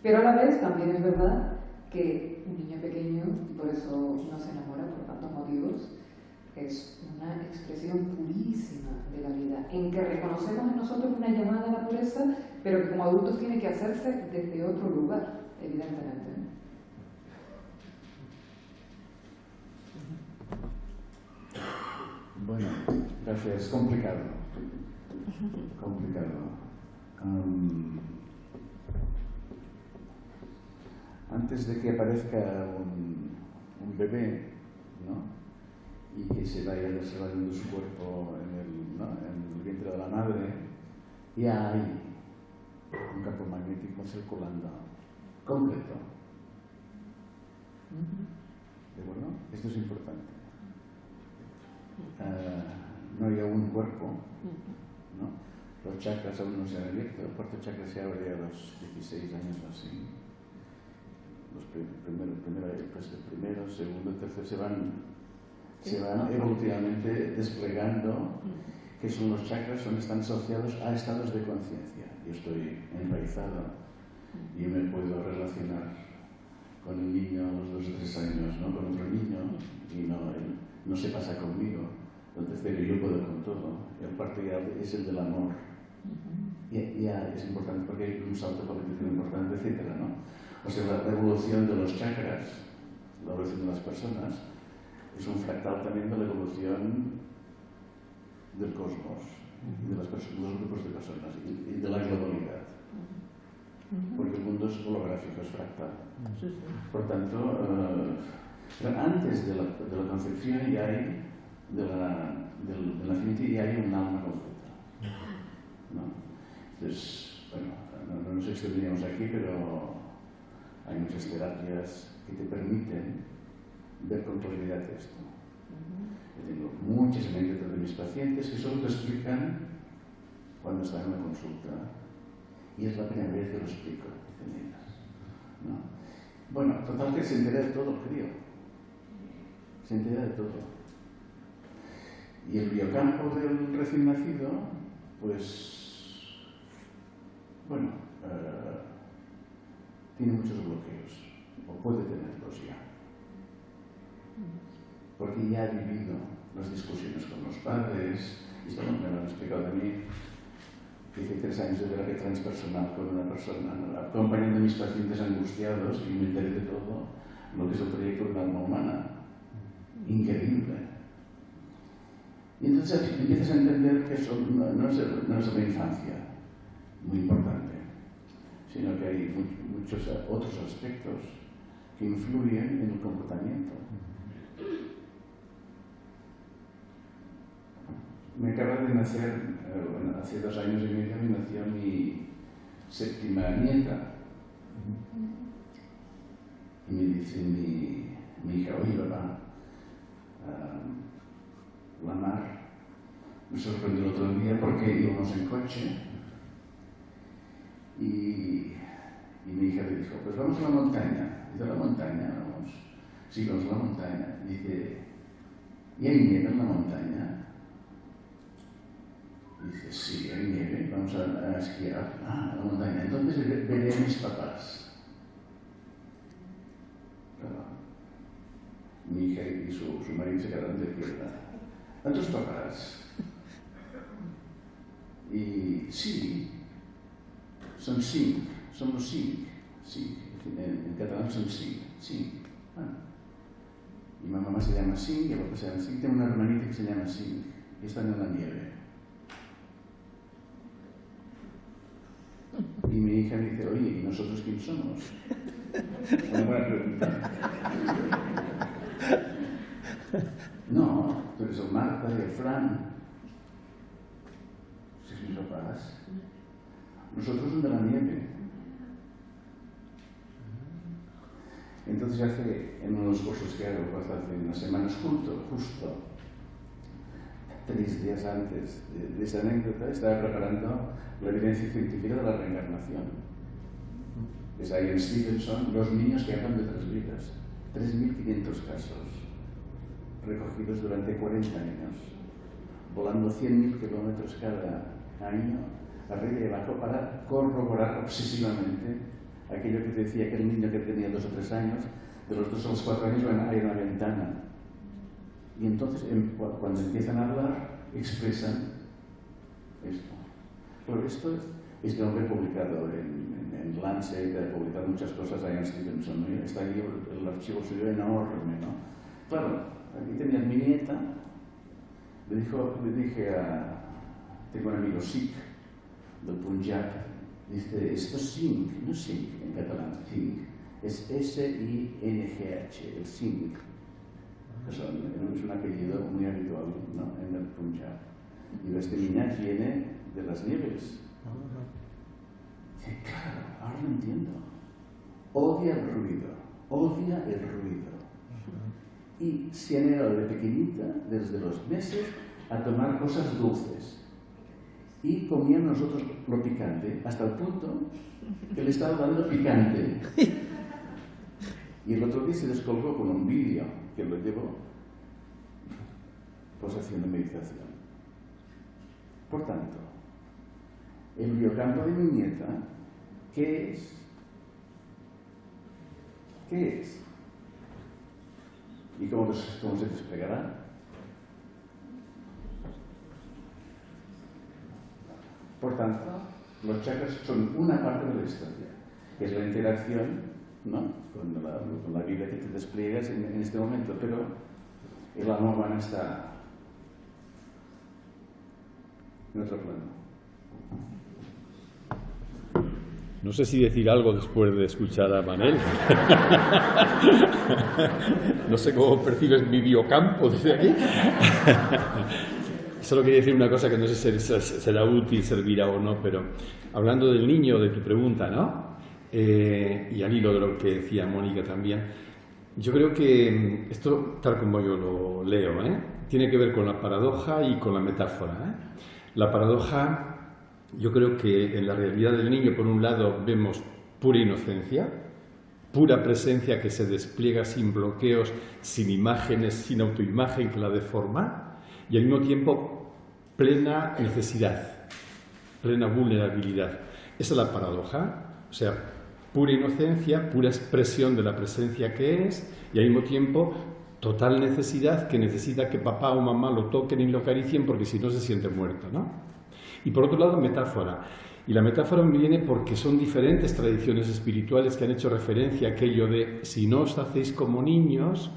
Pero a la vez también es verdad que un niño pequeño, y por eso no se enamora por tantos motivos, es una expresión purísima de la vida, en que reconocemos en nosotros una llamada a la pureza, pero que como adultos tiene que hacerse desde otro lugar, evidentemente. Bueno, gracias. Es complicado. Antes de que aparezca un bebé, ¿no? Y que se vaya desarrollando su cuerpo en el vientre de la madre, ya hay un campo magnético circulando completo. ¿De acuerdo? Esto es importante. No hay aún cuerpo, ¿no? Los chakras aún no se han abierto. El cuarto chakra se abre a los 16 años o así. Los primero, segundo, tercero se van evolutivamente desplegando, que son los chakras, están asociados a estados de conciencia. Yo estoy enraizado y me puedo relacionar con el niño a los 2 o 3 años, ¿no? Con otro niño, y él no se pasa conmigo. El tercero, yo puedo con todo. Y el cuarto ya es el del amor. Ya es importante porque hay un salto cognitivo importante, etc., ¿no? O sea, la evolución de los chakras, la evolución de las personas, es un fractal también de la evolución del cosmos, de los grupos de personas y de la globalidad. Porque el mundo es holográfico, es fractal. Por tanto, antes de la concepción ya hay, del nacimiento ya hay un alma completa, ¿no? Entonces, bueno, no nos extendríamos aquí, pero hay muchas terapias que te permiten ver con claridad esto. Yo tengo muchas anécdotas de mis pacientes que solo te explican cuando están en la consulta, y es la primera vez que lo explico, dicen ellas, ¿no? Bueno, total que se entera de todo, creo. Se entera de todo. Y el biocampo del recién nacido, pues, bueno, tiene muchos bloqueos, o puede tenerlos ya. Porque ya ha vivido las discusiones con los padres, y esto me lo han explicado a mí, que hice 3 años de terapia transpersonal con una persona, acompañando a mis pacientes angustiados, y me enteré de todo lo que es el proyecto del alma humana. Increíble. Y entonces empiezas a entender que eso no es la infancia, muy importante, sino que hay muchos otros aspectos que influyen en el comportamiento. Me acaba de nacer, hace 2 años y medio me nació mi 7ª nieta. Y me dice mi hija, oye papá, la Mar me sorprendió el otro día porque íbamos en coche y mi hija le dijo, pues vamos a la montaña. Dice, ¿a la montaña? Vamos. Sí, vamos a la montaña. Dice, ¿y hay nieve en la montaña? Dice, sí, hay nieve, vamos a esquiar. Ah, a la montaña. Entonces veré a mis papás. Claro. Mi hija y su marido se quedaron de piedra. ¿A tus papás? Y sí, son 5, somos 5. Sí, en catalán son 5. Ah. Y mi mamá se llama Singh, y mi papá se llama Singh, tengo una hermanita que se llama Singh, y están en la nieve. Y mi hija me dice, oye, ¿y nosotros quién somos? Una buena pregunta. No, tú eres el Marta y el Fran. Si mis papás. Nosotros son de la nieve. Entonces en unos cursos que hago hace unas semanas justo 3 días antes de esa anécdota, estaba preparando la evidencia científica de la reencarnación. Es ahí en Stevenson, los niños que hablan de 3 vidas, 3.500 casos, recogidos durante 40 años, volando 100.000 kilómetros cada año, arriba y abajo, para corroborar obsesivamente aquello que te decía que el niño que tenía 2 o 3 años, de los 2 a los 4 años hay una ventana. Y entonces, cuando empiezan a hablar, expresan esto. Pero esto es que hombre ha publicado en Lancet, ha publicado muchas cosas ahí en Stevenson, ¿no? Está ahí el archivo suyo enorme, ¿no? Claro, aquí tenía mi nieta, le dije tengo un amigo Sikh del Punjab, dice, esto es Singh, no Singh en catalán, Singh, es S-I-N-G-H, el Singh. Es un apellido muy habitual, ¿no?, en el Punjab. Y este linaje viene de las nieves. Claro, ahora lo entiendo. Odia el ruido. Y se ha negado de pequeñita, desde los meses, a tomar cosas dulces. Y comían nosotros lo picante, hasta el punto que le estaba dando picante. Y el otro día se descolgó con un vídeo que lo llevo pues haciendo meditación. Por tanto, el biocampo de mi nieta, ¿qué es? ¿Qué es? ¿Y cómo se desplegará? Por tanto, los chakras son una parte de la historia, que es la interacción, ¿no?, con la vida que te despliegas en este momento, pero el alma humana está en otro plano. No sé si decir algo después de escuchar a Manel. No sé cómo percibes mi biocampo desde aquí. Solo quería decir una cosa que no sé si será útil, servirá o no, pero hablando del niño, de tu pregunta, ¿no? Y al hilo de lo que decía Mónica también, yo creo que esto, tal como yo lo leo, tiene que ver con la paradoja y con la metáfora. La paradoja, yo creo que en la realidad del niño, por un lado, vemos pura inocencia, pura presencia que se despliega sin bloqueos, sin imágenes, sin autoimagen que la deforma, y al mismo tiempo plena necesidad, plena vulnerabilidad. Esa es la paradoja, o sea, pura inocencia, pura expresión de la presencia que es, y al mismo tiempo total necesidad, que necesita que papá o mamá lo toquen y lo acaricien porque si no se siente muerto, ¿no? Y por otro lado, metáfora. Y la metáfora me viene porque son diferentes tradiciones espirituales que han hecho referencia a aquello de si no os hacéis como niños,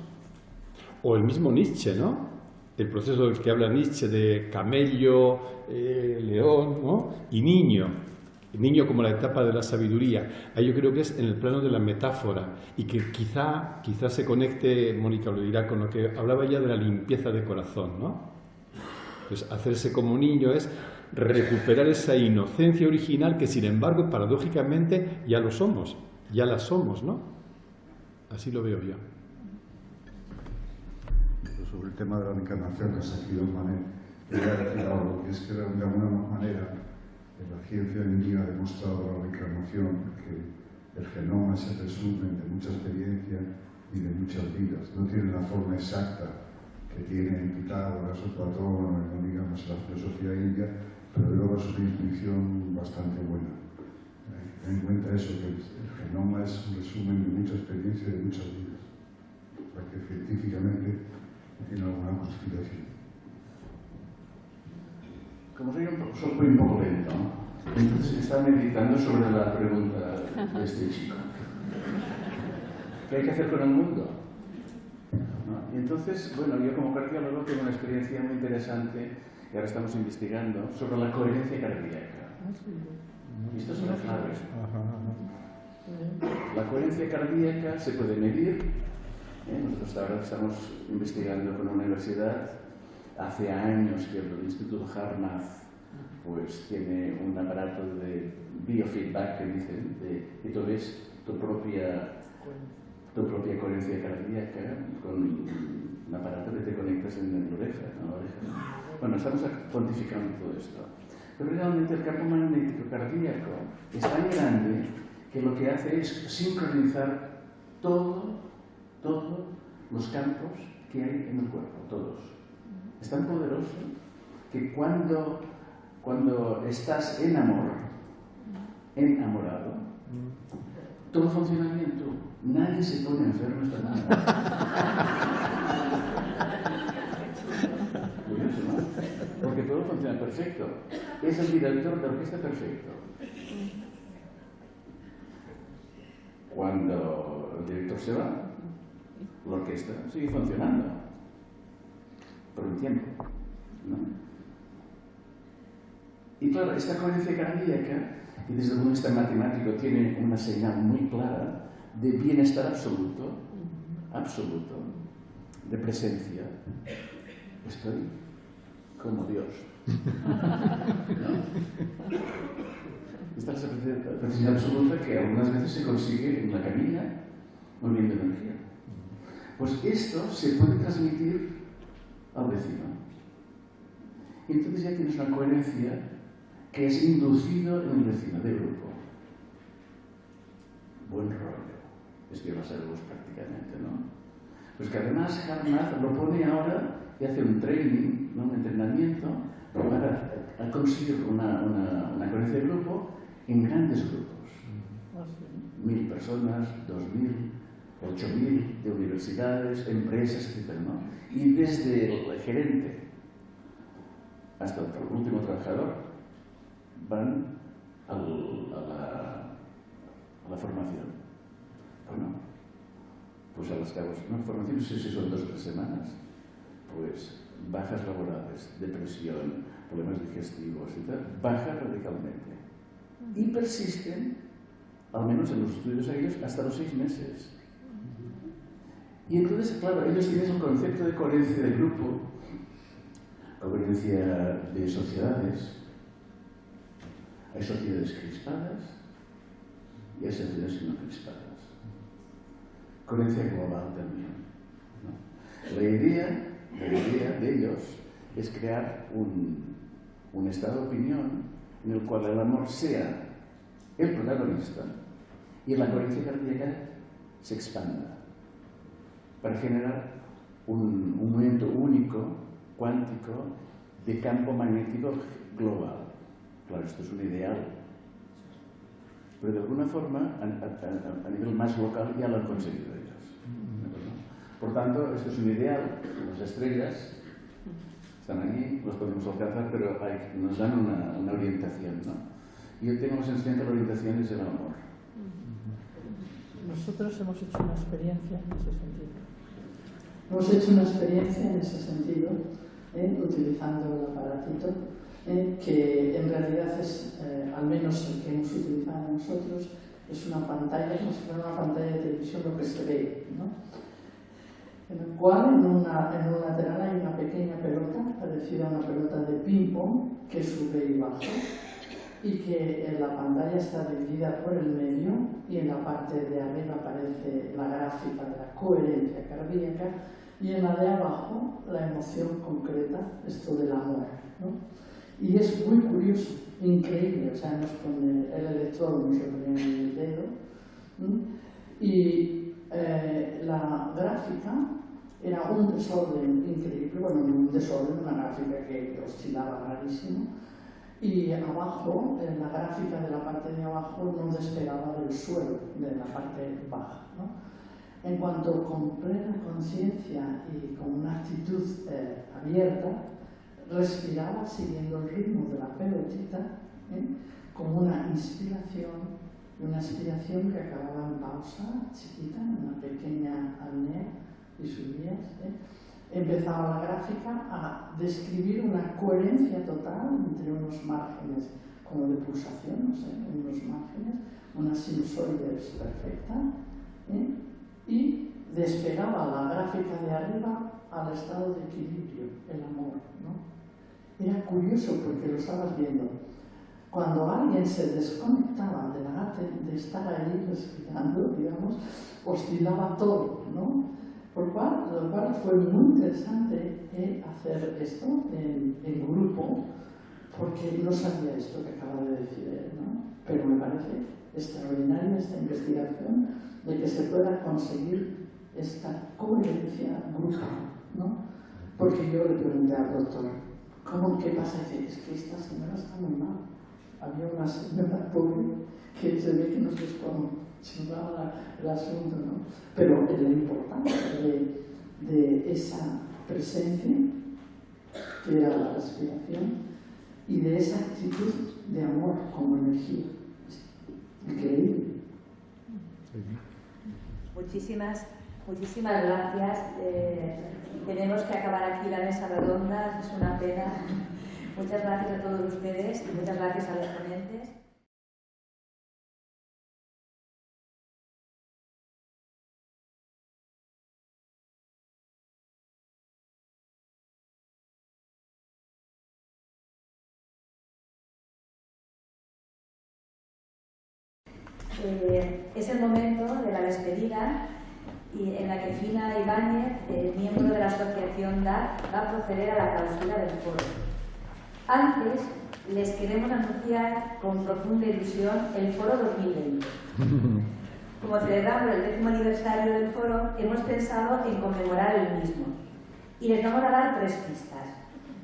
o el mismo Nietzsche, ¿no? El proceso del que habla Nietzsche de camello, león, ¿no?, y niño. El niño como la etapa de la sabiduría. Ahí yo creo que es en el plano de la metáfora y que quizá se conecte, Mónica lo dirá, con lo que hablaba ya de la limpieza de corazón, ¿no? Pues hacerse como niño es recuperar esa inocencia original que, sin embargo, paradójicamente ya lo somos, ya la somos, ¿no? Así lo veo yo. Sobre el tema de la reencarnación que ha salido Manel, quería decir algo, que es que de alguna manera la ciencia hoy en día ha demostrado la reencarnación, que el genoma es el resumen de mucha experiencia y de muchas vidas. No tiene la forma exacta que tiene Pitágoras o Platón o, digamos, la filosofía india, pero luego es una intuición bastante buena. Ten en cuenta eso, que el genoma es un resumen de mucha experiencia y de muchas vidas. O sea que científicamente tiene alguna justificación. Como soy un poco lento, entonces estaba meditando sobre la pregunta de este chico. ¿Qué hay que hacer con el mundo? ¿No? Y entonces, bueno, yo como cardiólogo tengo una experiencia muy interesante y ahora estamos investigando sobre la coherencia cardíaca. Y esto es una clave. La coherencia cardíaca se puede medir. Nosotros ahora estamos investigando con una universidad. Hace años que el Instituto Harnath pues tiene un aparato de biofeedback que dicen que tú ves tu propia coherencia cardíaca con un aparato que te conectas en la oreja. Bueno, estamos cuantificando todo esto. Pero realmente el campo magnético cardíaco es tan grande que lo que hace es sincronizar todos los campos que hay en el cuerpo, todos. Es tan poderoso que cuando estás enamorado, todo funciona bien tú. Nadie se pone enfermo esta mañana. Curioso, ¿no? Porque todo funciona perfecto. Es el director de orquesta perfecto. Cuando el director se va, la orquesta sigue funcionando. Por un tiempo, ¿no? Y claro, esta coherencia cardíaca, y desde el punto de vista matemático tiene una señal muy clara de bienestar absoluto, de presencia. Estoy como Dios. ¿No? Esta es la presencia absoluta que algunas veces se consigue en la camilla, moviendo energía. Pues esto se puede transmitir al vecino. Y entonces ya tienes una coherencia que es inducido en el vecino de grupo. Buen rollo. Es que vas a verlos prácticamente, ¿no? Pues que además Harnath lo pone ahora y hace un training, ¿no? Un entrenamiento para conseguir una coherencia de grupo en grandes grupos. 1000 personas, 2000, 8000 de universidades, empresas, etc., ¿no? Y desde el gerente hasta el último trabajador van a la formación. Bueno, pues a las cabos, una formación, no sé si son 2 o 3 semanas, pues bajas laborales, depresión, problemas digestivos, etc., bajan radicalmente. Y persisten, al menos en los estudios ellos, hasta los 6 meses. Y entonces, claro, ellos tienen un concepto de coherencia de grupo, coherencia de sociedades. Hay sociedades crispadas y hay sociedades no crispadas. Coherencia global también, ¿no? La idea de ellos es crear un estado de opinión en el cual el amor sea el protagonista y la coherencia cardíaca se expanda para generar un movimiento único, cuántico, de campo magnético global. Claro, esto es un ideal, pero de alguna forma, a nivel más local, ya lo han conseguido ellos. Por tanto, esto es un ideal. Las estrellas están aquí, los podemos alcanzar, pero nos dan una orientación, ¿no? Yo tengo la sensación que la orientación es el amor. Nosotros hemos hecho una experiencia en ese sentido. Hemos hecho una experiencia en ese sentido, utilizando el aparatito, que en realidad es, al menos el que hemos utilizado nosotros, es una pantalla, como si fuera una pantalla de televisión, lo que se ve, ¿no? En el cual en un lateral hay una pequeña pelota, parecida a una pelota de ping-pong, que sube y baja, y que en la pantalla está dividida por el medio, y en la parte de arriba aparece la gráfica de la coherencia cardíaca, y en la de abajo la emoción concreta, esto del amor, ¿no? Y es muy curioso, increíble, o sea, nos pone el electrodo, nos lo pone en el dedo, ¿no? Y la gráfica era un desorden increíble, bueno, un desorden, una gráfica que oscilaba rarísimo, y abajo, en la gráfica de la parte de abajo, no despegaba del suelo, de la parte baja, ¿no? En cuanto con plena conciencia y con una actitud abierta, respiraba siguiendo el ritmo de la pelotita, como una inspiración y una expiración que acababa en pausa chiquita, en una pequeña apnea, y sus días, empezaba la gráfica a describir una coherencia total entre unos márgenes como de pulsación, unos márgenes, una sinusoide perfecta, y despegaba la gráfica de arriba al estado de equilibrio, el amor, ¿no? Era curioso porque lo estabas viendo. Cuando alguien se desconectaba de estar ahí respirando, digamos, oscilaba todo, ¿no? Lo cual fue muy interesante hacer esto en grupo, porque no sabía esto que acaba de decir él, ¿no? Pero me parece extraordinaria esta investigación de que se pueda conseguir esta coherencia grupal, ¿no? Porque yo le pregunté al doctor, ¿qué pasa? Y dice, es que esta señora está muy mal. Había una señora pobre que se ve que nos desconchurraba el asunto, ¿no? Pero la importancia de esa presencia, que era la respiración, y de esa actitud de amor como energía. Increíble. Muchísimas gracias. Tenemos que acabar aquí la mesa redonda, es una pena. Muchas gracias a todos ustedes y muchas gracias a los ponentes. Es el momento de la despedida y en la que Fina Ibáñez, miembro de la asociación DAC, va a proceder a la clausura del foro. Antes, les queremos anunciar con profunda ilusión el foro 2020. Como celebramos el 10º aniversario del foro, hemos pensado en conmemorar el mismo. Y les vamos a dar 3 pistas.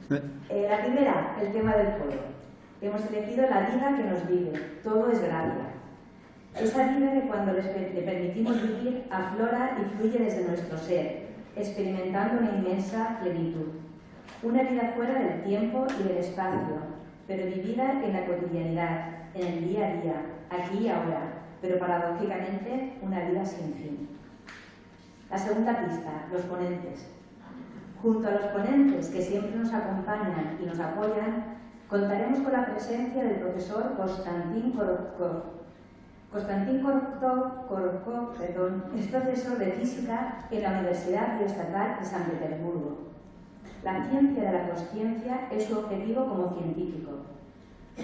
La primera, el tema del foro. Hemos elegido la vida que nos vive, todo es gracia. Esa vida que cuando le permitimos vivir aflora y fluye desde nuestro ser, experimentando una inmensa plenitud. Una vida fuera del tiempo y del espacio, pero vivida en la cotidianidad, en el día a día, aquí y ahora, pero paradójicamente una vida sin fin. La segunda pista, los ponentes. Junto a los ponentes que siempre nos acompañan y nos apoyan, contaremos con la presencia del profesor Konstantin Korotkov. Konstantin Korotkov, es profesor de física en la Universidad Bioestatal de San Petersburgo. La ciencia de la consciencia es su objetivo como científico.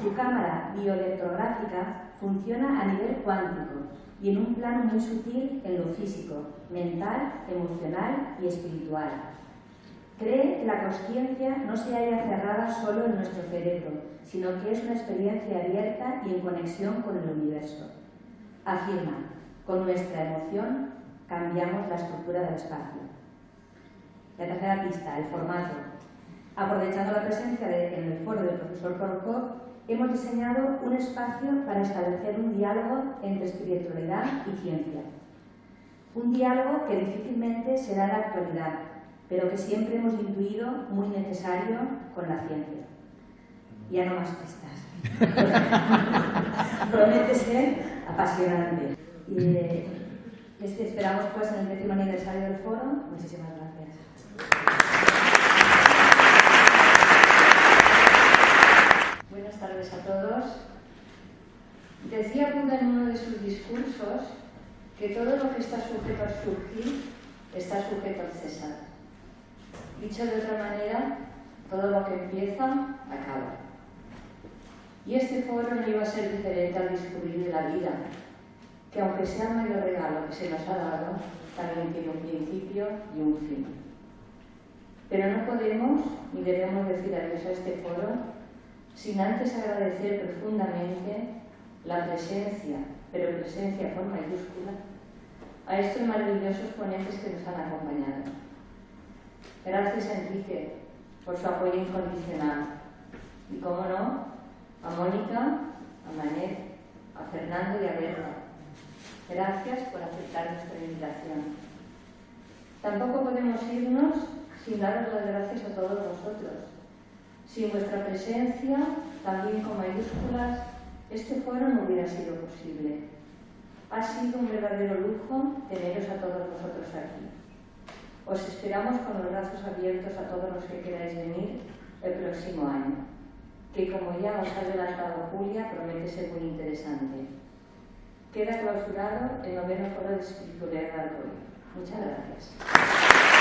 Su cámara bioelectrográfica funciona a nivel cuántico y en un plano muy sutil en lo físico, mental, emocional y espiritual. Cree que la consciencia no se halla cerrada solo en nuestro cerebro, sino que es una experiencia abierta y en conexión con el universo. Afirma, con nuestra emoción cambiamos la estructura del espacio. La tercera pista, el formato. Aprovechando la presencia en el foro del profesor Korotkov, hemos diseñado un espacio para establecer un diálogo entre espiritualidad y ciencia. Un diálogo que difícilmente será la actualidad, pero que siempre hemos intuido muy necesario con la ciencia. Ya no más pistas. Promete ser apasionante. Y les esperamos pues en el 10º aniversario del foro. Muchísimas gracias. Buenas tardes a todos. Decía Buda en uno de sus discursos que todo lo que está sujeto al surgir está sujeto al cesar. Dicho de otra manera, todo lo que empieza, acaba. Y este foro no iba a ser diferente al discurrir de la vida, que aunque sea el mayor regalo que se nos ha dado, también tiene un principio y un fin. Pero no podemos ni debemos decir adiós a este foro sin antes agradecer profundamente la presencia, pero presencia con mayúscula, a estos maravillosos ponentes que nos han acompañado. Gracias a Enrique por su apoyo incondicional y, cómo no, a Mónica, a Manet, a Fernando y a Berta. Gracias por aceptar nuestra invitación. Tampoco podemos irnos sin daros las gracias a todos vosotros. Sin vuestra presencia, también con mayúsculas, este foro no hubiera sido posible. Ha sido un verdadero lujo teneros a todos vosotros aquí. Os esperamos con los brazos abiertos a todos los que queráis venir el próximo año, que como ya os ha adelantado Julia, promete ser muy interesante. Queda clausurado el 9º Foro de Espiritualidad del Alcohol. Muchas gracias.